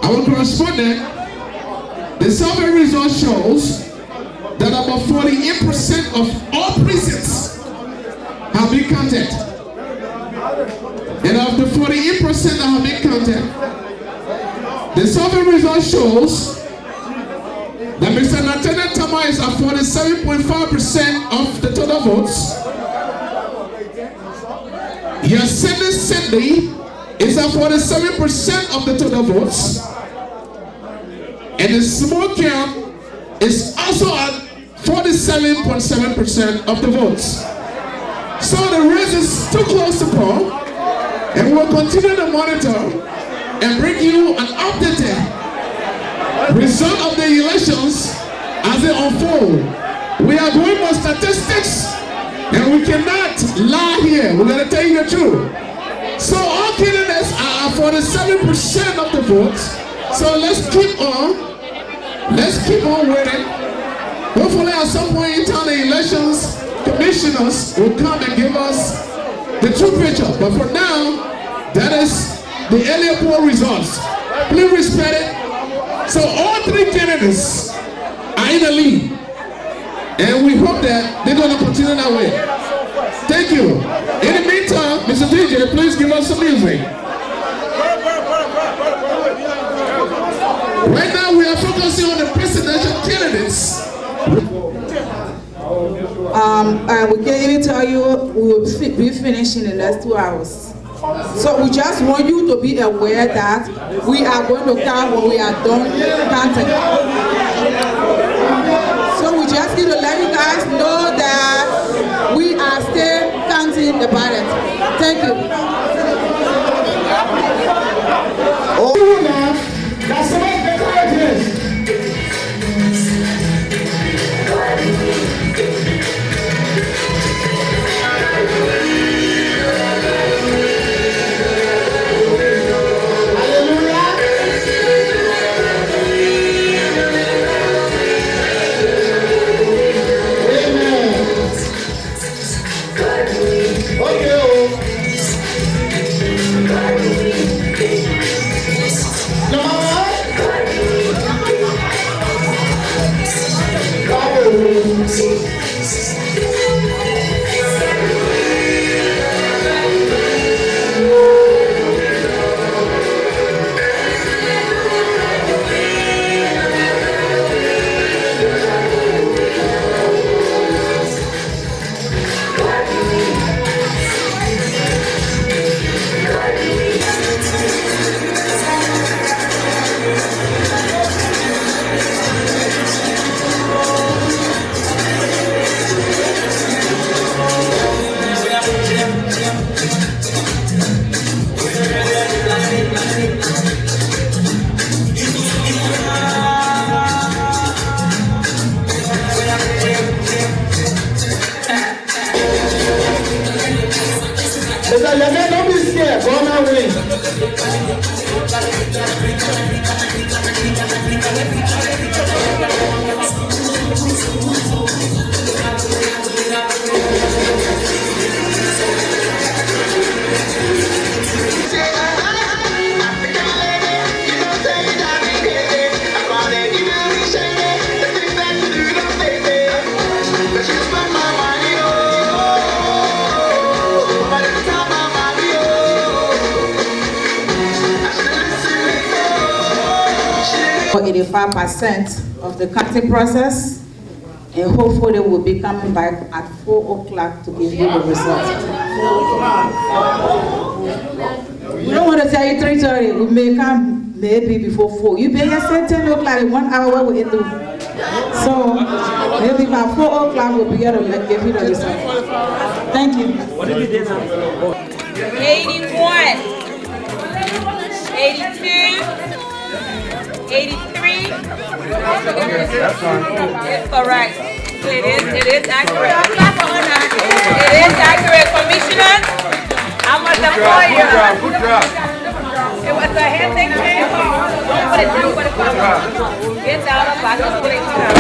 [SPEAKER 14] our correspondent, the survey result shows that about 48% of all precincts have been counted. And of the 48% that have been counted, the survey result shows that Mr. Nathaniel Tama is at 47.5% of the total votes. Yasene Cindy is at 47% of the total votes. And the small camp is also at 47.7% of the votes. So the race is too close to call, and we'll continue to monitor and bring you an updated result of the elections as they unfold. We are going by statistics, and we cannot lie here. We're going to tell you the truth. So all candidates are at 47% of the votes. So let's keep on. Let's keep on waiting. Hopefully at some point in time the elections commissioners will come and give us the true picture. But for now, that is the earlier poll results. Please respect it. So all 3 candidates are in the lead. And we hope that they're going to continue that way. Thank you. In the meantime, Mr. DJ, please give us some music. Right now, we are focusing on the presidential candidates.
[SPEAKER 15] We can even tell you we will be finished in the next 2 hours. So we just want you to be aware that we are going to count when we are done counting. So we just need to let you guys know that we are still counting the ballot. Thank you.
[SPEAKER 10] Oh, now, that's the most better. Number
[SPEAKER 14] Mr. Yame, don't be scared. Burma wins.
[SPEAKER 15] For 85% of the counting process, and hopefully they will be coming back at 4 o'clock to give you the result. We don't want to tell you 3:30. We may come maybe before 4. You better say 10 o'clock in 1 hour we will do. So maybe by 4 o'clock we'll be able to give you the result. Thank you. What did you do now?
[SPEAKER 16] 81, 82, 83.
[SPEAKER 5] That's fine.
[SPEAKER 16] It's correct. It is accurate. It is accurate, Commissioner. I'm a lawyer.
[SPEAKER 5] Good job.
[SPEAKER 16] It was a handshake thing. Put it down, put it down. It's out of pocket. Put it down.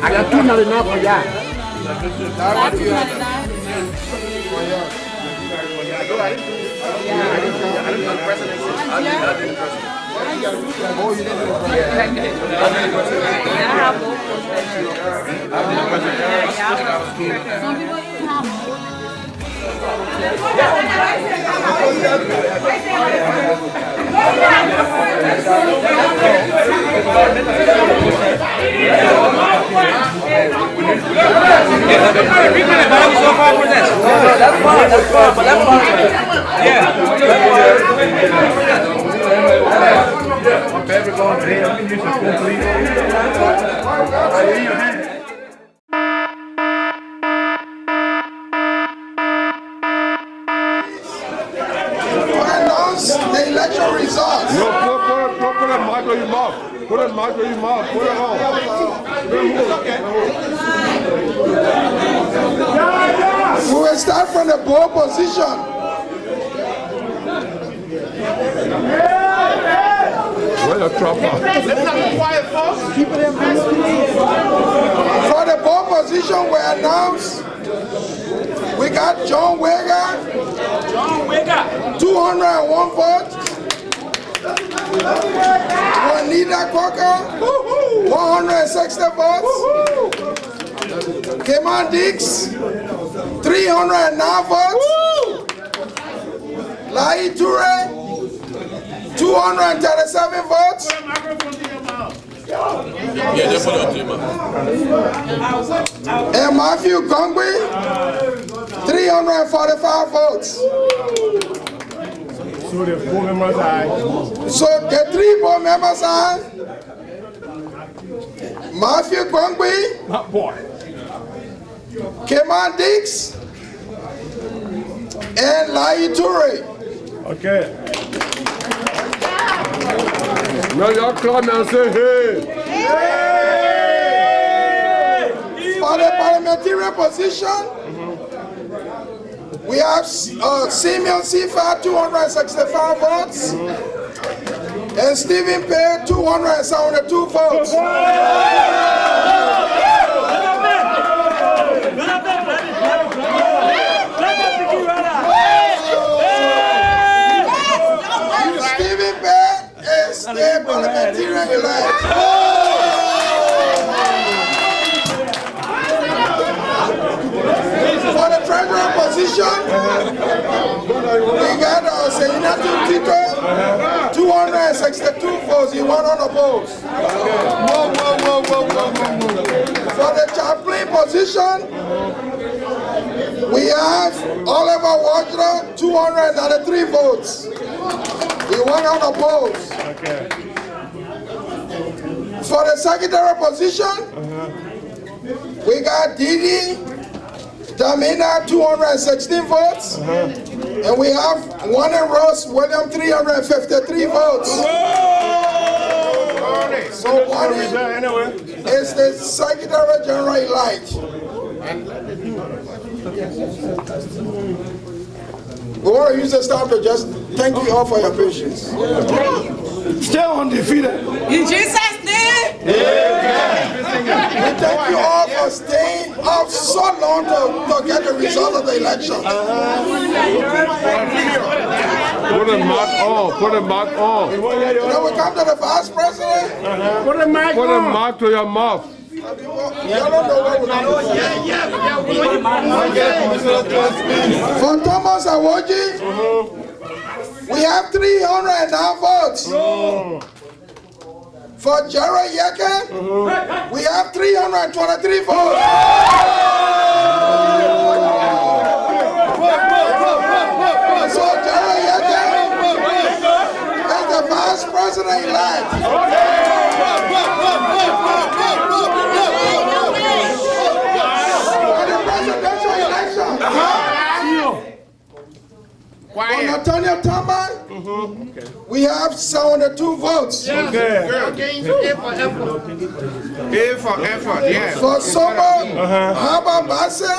[SPEAKER 14] I got $2.99 for y'all.
[SPEAKER 1] The election results.
[SPEAKER 5] No, put that mic on your mouth. Put that mic on your mouth. Put it on.
[SPEAKER 1] We will start from the pole position.
[SPEAKER 5] Where's the trapper?
[SPEAKER 1] For the pole position, we announced we got John Wega. 201 votes. Juanita Coker, 160 votes. Keman Dix, 309 votes. Lai Ture, 237 votes. And Matthew Gongwe, 345 votes.
[SPEAKER 5] So the 4 members are.
[SPEAKER 1] So the 3 board members are Matthew Gongwe, Keman Dix, and Lai Ture.
[SPEAKER 5] Okay. Now y'all come and say hey.
[SPEAKER 1] For the parliamentary position, we have Simeon Sifa, 265 votes, and Stephen Pay, 272 votes. Stephen Pay is the parliamentary elect. For the treasurer position, we got Seinato Tito, 262 votes, he won unopposed. For the chaplain position, we have Oliver Wardrow, 293 votes. He won unopposed. For the secretary position, we got Didi
[SPEAKER 17] Tamina 216 votes. And we have one in Ross William 353 votes. So one is the Secretary General elect. We want to use this time to just thank you all for your patience.
[SPEAKER 1] Stay undefeated.
[SPEAKER 2] In Jesus' name.
[SPEAKER 17] Amen. We thank you all for staying up so long to get the result of the election.
[SPEAKER 5] Put a mark on. Put a mark on.
[SPEAKER 17] Then we come to the Vice President.
[SPEAKER 5] Put a mark to your mouth.
[SPEAKER 17] Y'all don't know what we're going to do. For Thomas Awoji, we have 309 votes. For Jared Yeke, we have 323 votes. So Jared Yeke is the Vice President-elect. For Nathaniel Tama, we have 72 votes.
[SPEAKER 6] Okay. A for effort, yeah.
[SPEAKER 17] For Sobo Haba Basa,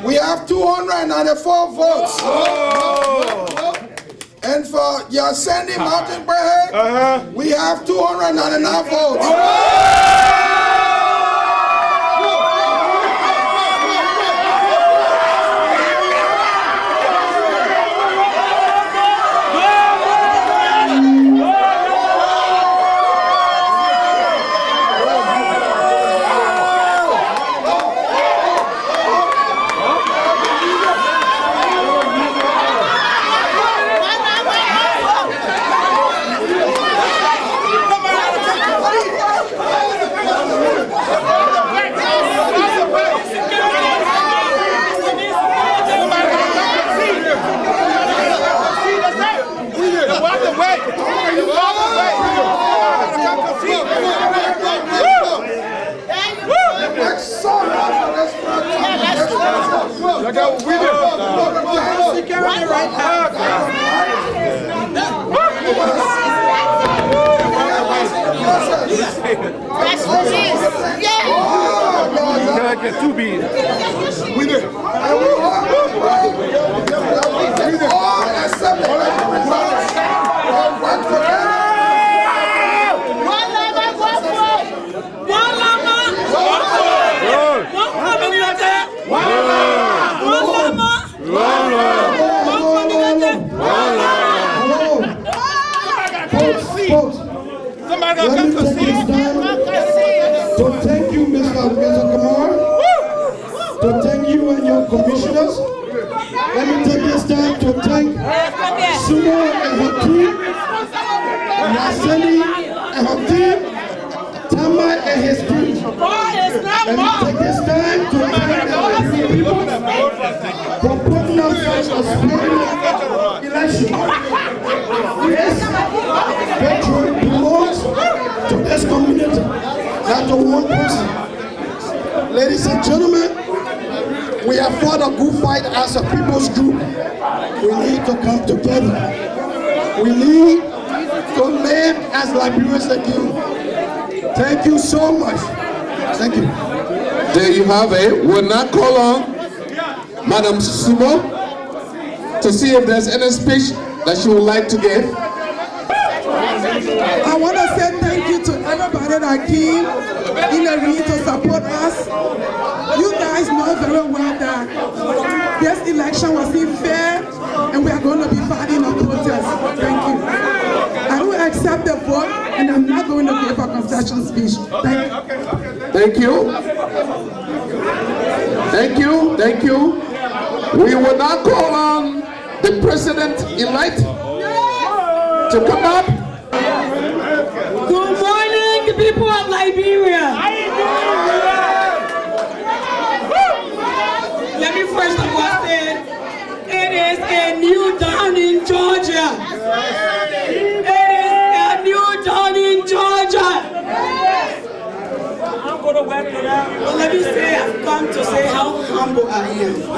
[SPEAKER 17] we have 294 votes. And for Yasendi Mountain Behe, we have 299 votes.
[SPEAKER 10] To thank you, Mr. Kamar, to thank you and your commissioners. Let me take this time to thank Sumo and her team, Yaseli and her team, Tama and his team. Let me take this time to thank the people for putting us in a spirit election. Yes, victory belongs to this community, not to one person. Ladies and gentlemen, we have fought a good fight as a people's group. We need to come together. We need to live as Liberians again. Thank you so much. Thank you.
[SPEAKER 14] There you have it. We'll now call on Madam Sumo to see if there's any speech that she would like to give.
[SPEAKER 3] I want to say thank you to everybody that came in the room to support us. You guys know very well that this election was unfair and we are going to be fighting a protest. Thank you. I don't accept the vote and I'm not going to give a concession speech. Thank you.
[SPEAKER 14] Thank you. Thank you. Thank you. We will now call on the president-elect to come up.
[SPEAKER 18] Good morning, people of Liberia. Let me first of all say, it is a new dawn in Georgia. It is a new dawn in Georgia. Well, let me say I've come to say how humble I am.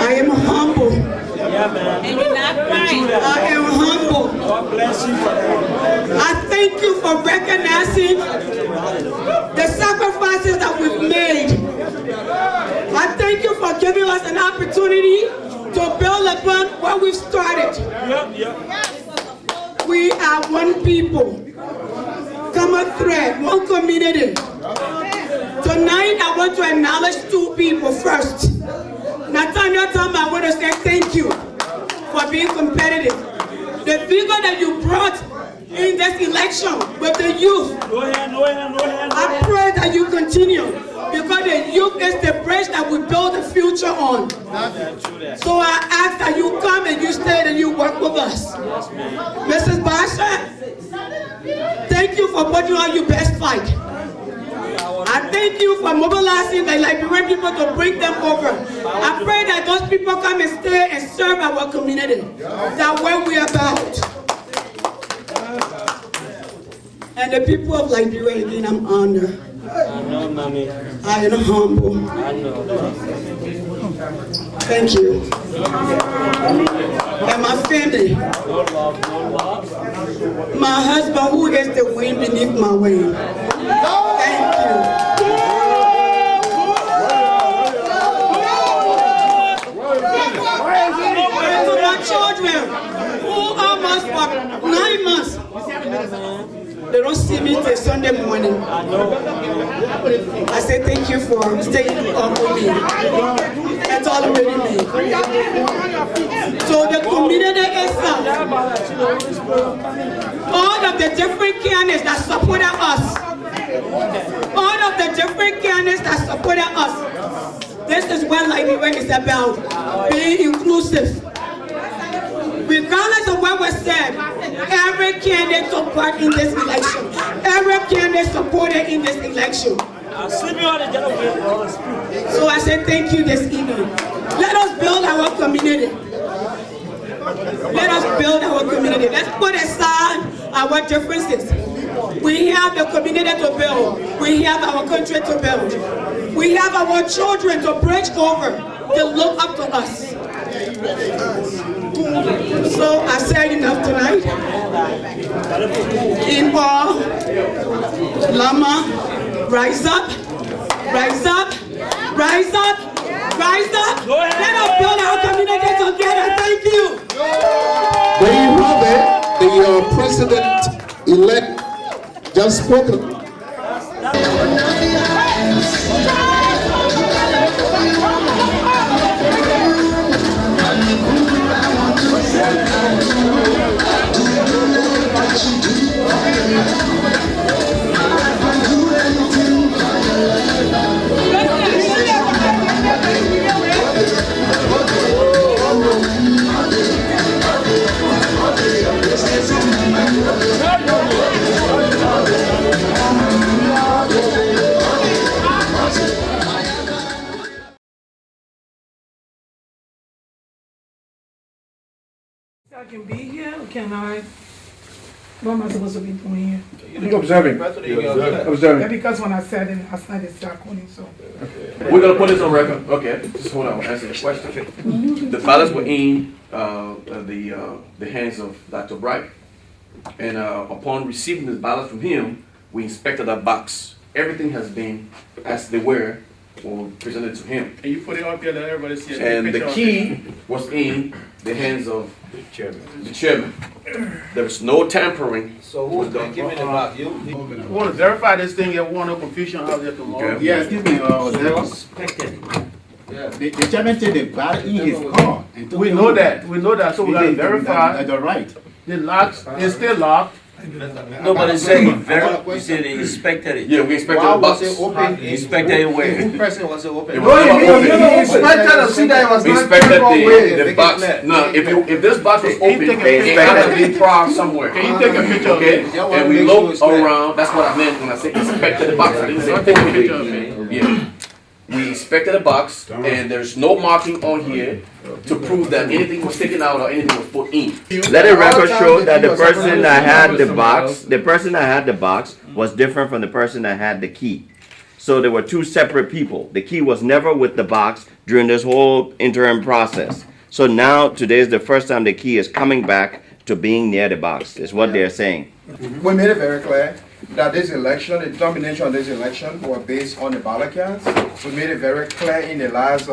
[SPEAKER 18] I am humble.
[SPEAKER 16] And you're not crying.
[SPEAKER 18] I am humble. God bless you for that. I thank you for recognizing the sacrifices that we've made. I thank you for giving us an opportunity to build upon what we've started. We are one people, common thread, one community. Tonight I want to acknowledge two people first. Nathaniel Tom, I want to say thank you for being competitive. The figure that you brought in this election with the youth, I pray that you continue, because the youth is the bridge that we build the future on. So I ask that you come and you stay and you work with us. Mrs. Basha, thank you for putting on your best fight. I thank you for mobilizing the Liberian people to bring them over. I pray that those people come and stay and serve our community. That's what we're about. And the people of Liberia, again, I'm honored.
[SPEAKER 6] I know, mommy.
[SPEAKER 18] I am humble.
[SPEAKER 6] I know.
[SPEAKER 18] Thank you. And my family. My husband, who is the wind beneath my wing. Thank you. And to my children, who almost for 9 months, they don't see me till Sunday morning. I say thank you for staying up with me and tolerating me. So the community itself, all of the different candidates that supported us, all of the different candidates that supported us, this is what Liberia is about, being inclusive. Regardless of what was said, every candidate took part in this election. Every candidate supported in this election. So I say thank you this evening. Let us build our community. Let us build our community. Let's put aside our differences. We have the community to build. We have our country to build. We have our children to bridge over, to look up to us. So I said enough tonight. In all, Lama, rise up, rise up, rise up, rise up. Let us build our community together. Thank you.
[SPEAKER 14] There you have it. The president-elect just spoken.
[SPEAKER 3] I can be here, or can I? What am I supposed to be doing here?
[SPEAKER 19] You're observing. Observing.
[SPEAKER 3] Yeah, because when I said it last night, it started calling, so.
[SPEAKER 19] We're going to put this on record. Okay, just hold on, answer the question. The ballots were in the hands of Dr. Bright. And upon receiving the ballots from him, we inspected that box. Everything has been as they were or presented to him.
[SPEAKER 6] And you put it up here, let everybody see it.
[SPEAKER 19] And the key was in the hands of the chairman. There was no tampering.
[SPEAKER 6] So who's going to give me the box? You want to verify this thing, you want no confusion out there tomorrow?
[SPEAKER 19] Okay.
[SPEAKER 6] Yeah, excuse me, the chairman said the ballot in his car. We know that, so we got to verify. That's right. The locks, it's still locked.
[SPEAKER 20] No, but it's saying, you said they inspected it.
[SPEAKER 19] Yeah, we inspected the box.
[SPEAKER 20] Inspected it where?
[SPEAKER 6] Who person was it open?
[SPEAKER 20] He inspected to see that it was
[SPEAKER 19] we
[SPEAKER 20] not
[SPEAKER 19] inspected the box. No, if this box was open, it had to be prior somewhere.
[SPEAKER 6] Can you take a picture of it?
[SPEAKER 19] Okay, and we looked around. That's what I meant when I said inspected the box. I didn't say open. Yeah. We inspected the box, and there's no marking on here to prove that anything was taken out or anything was put in.
[SPEAKER 21] Let the record show that the person that had the box was different from the person that had the key. So there were two separate people. The key was never with the box during this whole interim process. So now, today is the first time the key is coming back to being near the box, is what they're saying.
[SPEAKER 17] We made it very clear that this election, the determination of this election was based on the ballot counts. We made it very clear in the last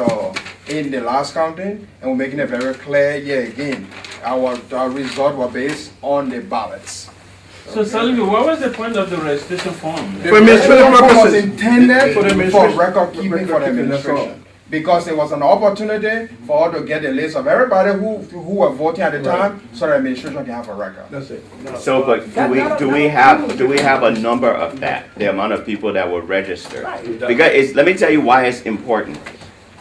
[SPEAKER 17] counting, and we're making it very clear here again. Our result was based on the ballots.
[SPEAKER 4] So, Salim, what was the point of the registration form?
[SPEAKER 17] The registration form was intended for record keeping for the administration. Because it was an opportunity for us to get a list of everybody who were voting at the time, so the administration can have a record.
[SPEAKER 4] That's it.
[SPEAKER 21] So, but do we have a number of that? The amount of people that were registered? Because let me tell you why it's important.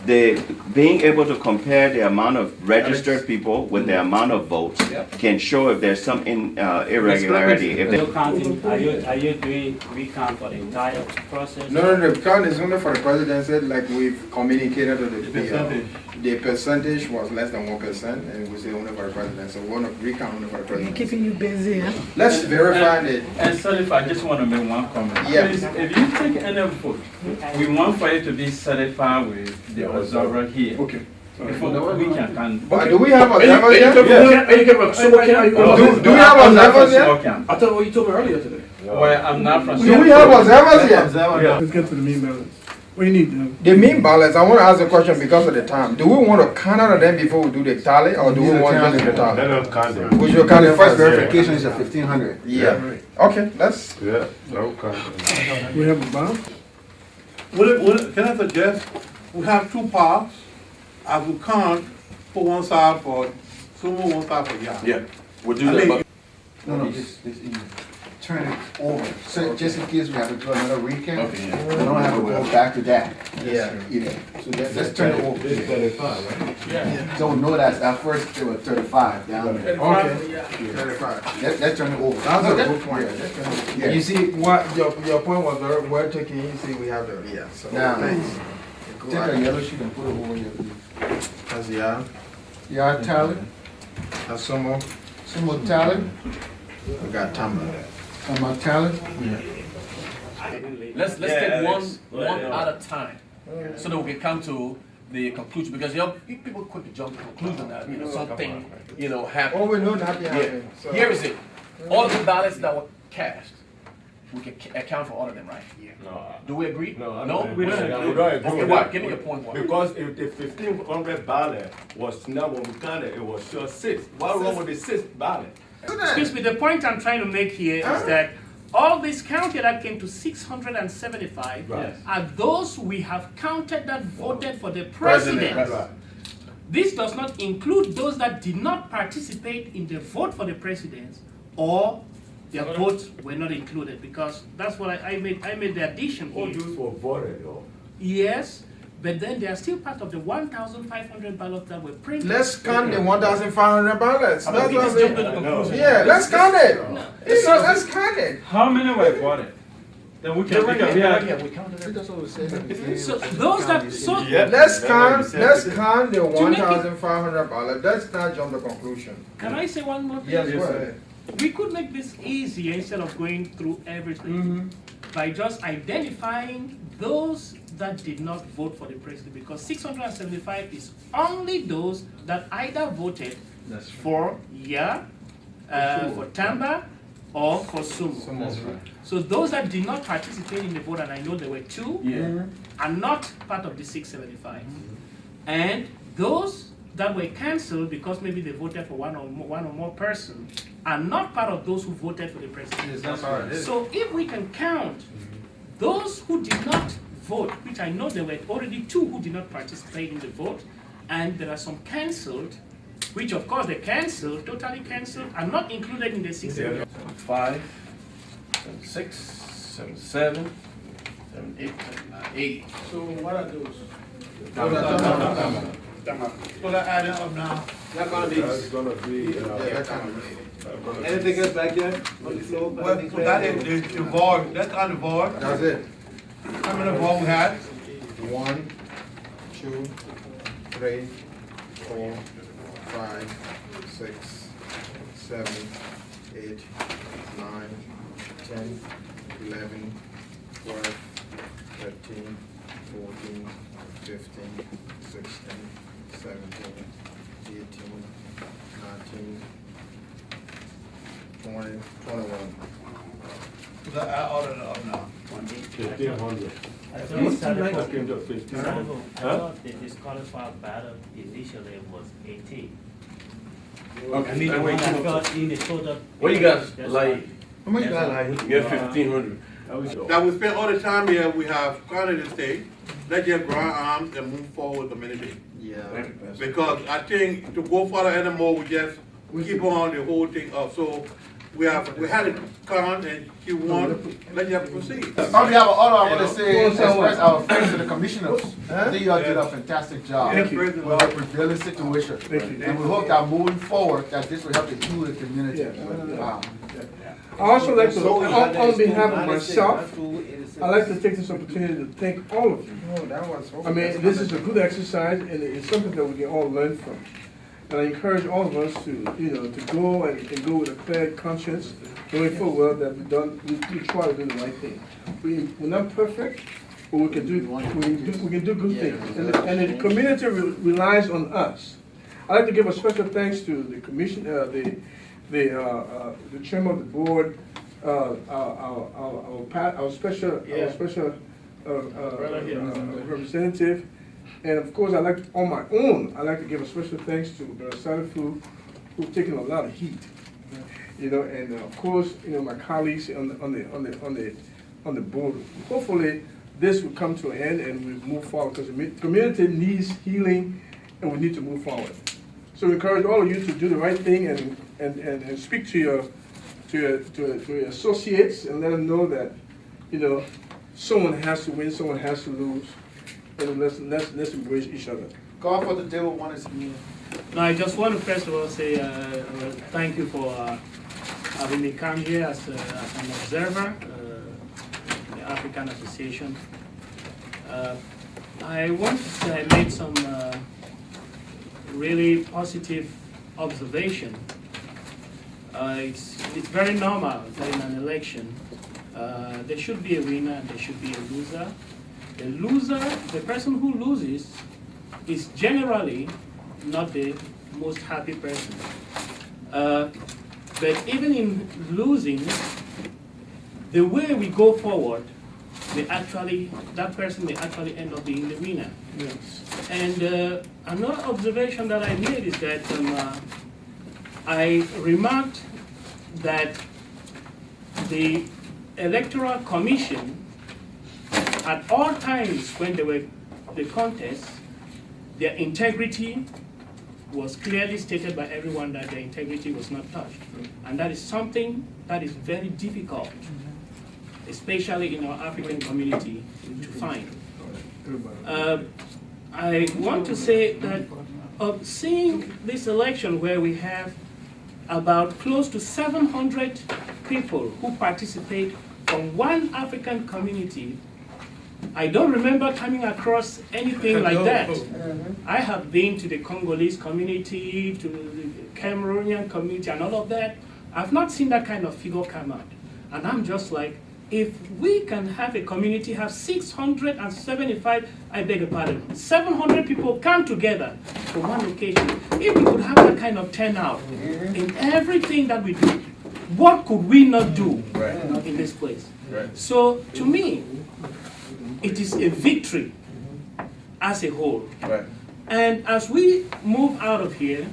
[SPEAKER 21] Being able to compare the amount of registered people with the amount of votes can show if there's some irregularity. If
[SPEAKER 22] counting, are you doing recount for the entire process?
[SPEAKER 17] No, the count is only for the presidency. Like we've communicated to the percentage was less than 1%, and we say only for the president. So we want to recount only for the president.
[SPEAKER 18] Keeping you busy, huh?
[SPEAKER 17] Let's verify it.
[SPEAKER 4] And sorry if I just want to make one comment.
[SPEAKER 17] Yeah.
[SPEAKER 4] Please, if you take any vote, we want for you to be certified with the observer here. Okay. Before we can.
[SPEAKER 17] But do we have observers here?
[SPEAKER 19] Do we have
[SPEAKER 17] observers here?
[SPEAKER 19] I thought what you told me earlier today.
[SPEAKER 4] Well, I'm not from.
[SPEAKER 17] Do we have observers here?
[SPEAKER 1] Let's get to the mean balance. What do you need?
[SPEAKER 17] The mean balance, I want to ask a question because of the time. Do we want to count out of them before we do the tally, or do we want just the tally?
[SPEAKER 6] Let them count them.
[SPEAKER 17] We should count the
[SPEAKER 6] First verification is at 1,500.
[SPEAKER 17] Yeah. Okay, that's.
[SPEAKER 6] Yeah, no count.
[SPEAKER 1] We have a bomb?
[SPEAKER 23] Can I suggest, we have two parts, I will count for one side for Sumo, one side for Yah.
[SPEAKER 19] Yeah, we'll do that.
[SPEAKER 23] No,
[SPEAKER 6] Just turn it over, so just in case we have to do another recount. Okay, yeah. We don't have to go back to that.
[SPEAKER 17] Yeah.
[SPEAKER 6] So let's turn it over.
[SPEAKER 23] 35, right?
[SPEAKER 6] Yeah. So we know that first it was 35 down there.
[SPEAKER 17] Okay. 35.
[SPEAKER 6] Let's turn it over.
[SPEAKER 17] That's a good point.
[SPEAKER 6] Yeah.
[SPEAKER 17] You see, what your point was very well taken. You see, we have the so
[SPEAKER 6] now,
[SPEAKER 17] thanks.
[SPEAKER 6] take a yellow sheet and put it over here.
[SPEAKER 17] That's Yah.
[SPEAKER 6] Yah tally.
[SPEAKER 17] That's Sumo.
[SPEAKER 6] Sumo tally.
[SPEAKER 17] We got Tamba.
[SPEAKER 6] Tamba tally.
[SPEAKER 17] Yeah.
[SPEAKER 19] Let's take one at a time, so that we can come to the conclusion. Because people quick to jump to the conclusion that something happened.
[SPEAKER 17] Oh, we know nothing happened.
[SPEAKER 19] So. Here is it. All the ballots that were cast, we can account for all of them, right?
[SPEAKER 24] No.
[SPEAKER 19] Do we agree?
[SPEAKER 24] No,
[SPEAKER 19] we don't agree.
[SPEAKER 24] We don't agree.
[SPEAKER 19] Okay, why? Give me your point. Why?
[SPEAKER 24] Because if the 1,500 ballot was now when we counted, it was sure 6. What's wrong with the 6th ballot?
[SPEAKER 25] Excuse me, the point I'm trying to make here is that all these counted that came to 675 are those we have counted that voted for the president.
[SPEAKER 24] Right.
[SPEAKER 25] This does not include those that did not participate in the vote for the president or their votes were not included, because that's what I made the addition here.
[SPEAKER 24] All those were voted, though.
[SPEAKER 25] Yes, but then they are still part of the 1,500 ballots that were printed.
[SPEAKER 17] Let's count the 1,500 ballots. That's what I'm
[SPEAKER 25] saying.
[SPEAKER 17] Yeah, let's count it. Let's count it.
[SPEAKER 4] How many were voted? Then we can.
[SPEAKER 17] We counted it. That's what we said.
[SPEAKER 25] So those that
[SPEAKER 17] let's count the 1,500 ballots. Let's not jump to conclusion.
[SPEAKER 25] Can I say one more thing?
[SPEAKER 17] Yes, go ahead.
[SPEAKER 25] We could make this easier instead of going through everything by just identifying those that did not vote for the president, because 675 is only those that either voted for Yah, for Tamba, or for Sumo. So those that did not participate in the vote, and I know there were 2, are not part of the 675. And those that were cancelled because maybe they voted for one or more persons are not part of those who voted for the president. So if we can count those who did not vote, which I know there were already 2 who did not participate in the vote, and there are some cancelled, which of course they cancelled, totally cancelled, are not included in the 675.
[SPEAKER 19] 5, 7, 6, 7, 7, 7, 8, 9, 8.
[SPEAKER 23] So what are those?
[SPEAKER 24] So that adding up now. That's gonna be.
[SPEAKER 23] Anything else back there on the floor? Well, that is the board. That's on the board.
[SPEAKER 17] That's it.
[SPEAKER 23] How many board we had?
[SPEAKER 17] 1, 2, 3, 4, 5, 6, 7, 8, 9, 10, 11, 12, 13, 14, 15, 16, 17, 18, 19, 20, 21.
[SPEAKER 23] I ordered it up now.
[SPEAKER 24] 1,500.
[SPEAKER 22] I thought it started
[SPEAKER 24] That came to 1,500.
[SPEAKER 22] I thought the disqualified ballot initially was 18.
[SPEAKER 19] Okay.
[SPEAKER 22] I mean, the one I got in the total.
[SPEAKER 19] What you got, like?
[SPEAKER 23] How much you got, like?
[SPEAKER 19] You get 1,500.
[SPEAKER 23] That we spend all the time here, we have counted the state, let's just grind arms and move forward the minute.
[SPEAKER 17] Yeah.
[SPEAKER 23] Because I think to go further anymore, we keep on the whole thing up. So we had it count and she won, let's just proceed.
[SPEAKER 6] On behalf of all, I want to say, express our thanks to the commissioners. I think y'all did a fantastic job with the prevailing situation. And we hope that moving forward, that this will help to heal the community.
[SPEAKER 1] I also like to, on behalf of myself, I'd like to take this opportunity to thank all of you. I mean, this is a good exercise, and it's something that we can all learn from. And I encourage all of us to, to go and go with a clear conscience, knowing full well that we try to do the right thing. We're not perfect, but we can do good things, and the community relies on us. I'd like to give a special thanks to the commission, the chairman of the board, our special representative, and of course, I'd like to give a special thanks to Salifu, who's taken a lot of heat, and of course, my colleagues on the board. Hopefully, this will come to an end and we move forward, because the community needs healing, and we need to move forward. So we encourage all of you to do the right thing and speak to your associates and let them know that someone has to win, someone has to lose, and let's embrace each other.
[SPEAKER 6] God for the devil wants to.
[SPEAKER 25] No, I just want to first of all say thank you for having me come here as an observer in the African Association. I want to say I made some really positive observation. It's very normal that in an election there should be a winner and there should be a loser. The loser, the person who loses, is generally not the most happy person. But even in losing, the way we go forward, that person may actually end up being the winner.
[SPEAKER 1] Yes.
[SPEAKER 25] And another observation that I made is that I remarked that the Electoral Commission, at all times when there were the contests, their integrity was clearly stated by everyone that their integrity was not touched. And that is something that is very difficult, especially in our African community, to find. I want to say that seeing this election where we have about close to 700 people who participate from one African community, I don't remember coming across anything like that. I have been to the Congolese community, to the Cameroonian community and all of that. I've not seen that kind of figure come out. And I'm just like, if we can have a community have 675, I beg your pardon, 700 people come together for one location, if we could have that kind of turnout in everything that we do, what could we not do in this place? So to me, it is a victory as a whole. And as we move out of here,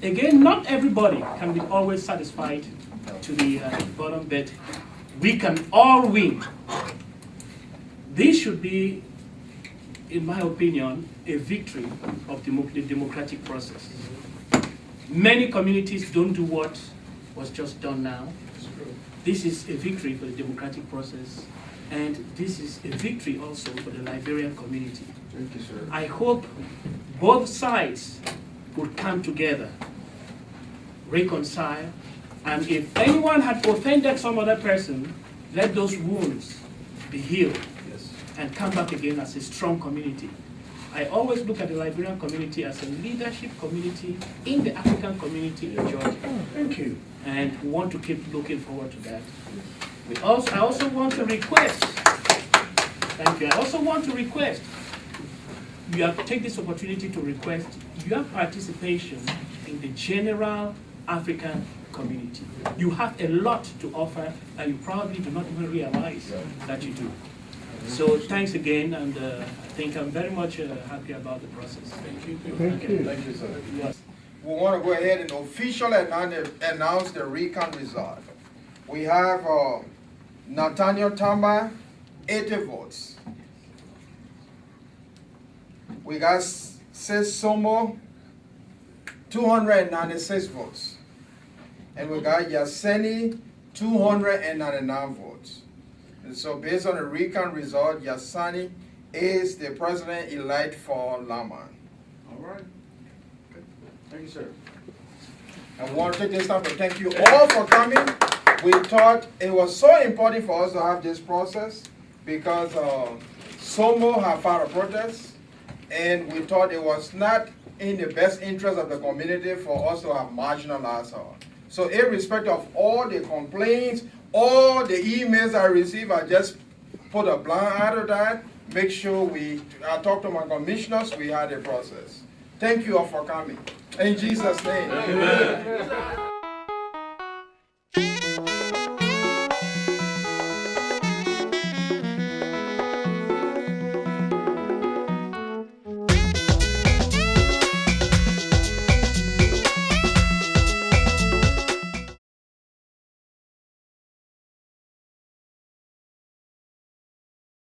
[SPEAKER 25] again, not everybody can be always satisfied to the bottom, but we can all win. This should be, in my opinion, a victory of the democratic process. Many communities don't do what was just done now. This is a victory for the democratic process, and this is a victory also for the Liberian community.
[SPEAKER 6] Thank you, sir.
[SPEAKER 25] I hope both sides would come together, reconcile, and if anyone had offended some other person, let those wounds be healed and come back again as a strong community. I always look at the Liberian community as a leadership community in the African community in Georgia.
[SPEAKER 1] Thank you.
[SPEAKER 25] And we want to keep looking forward to that. I also want to request, thank you, I also want to request, you have to take this opportunity to request your participation in the general African community. You have a lot to offer and you probably do not even realize that you do. So thanks again, and I think I'm very much happy about the process. Thank you.
[SPEAKER 1] Thank you.
[SPEAKER 17] Thank you, sir.
[SPEAKER 25] Yes.
[SPEAKER 17] We want to go ahead and officially announce the recount result. We have Nathaniel Tamba, 80 votes. We got Sis Somo, 296 votes. And we got Yaseni, 299 votes. And so based on the recount result, Yasani is the president-elect for LAMA.
[SPEAKER 6] All right. Thank you, sir.
[SPEAKER 17] I want to take this time to thank you all for coming. We thought it was so important for us to have this process because Somo have filed a protest, and we thought it was not in the best interest of the community for us to have marginalized her. So irrespective of all the complaints, all the emails I received, I just put a blind eye to that. Make sure I talked to my commissioners, we had a process. Thank you all for coming. In Jesus' name. Amen.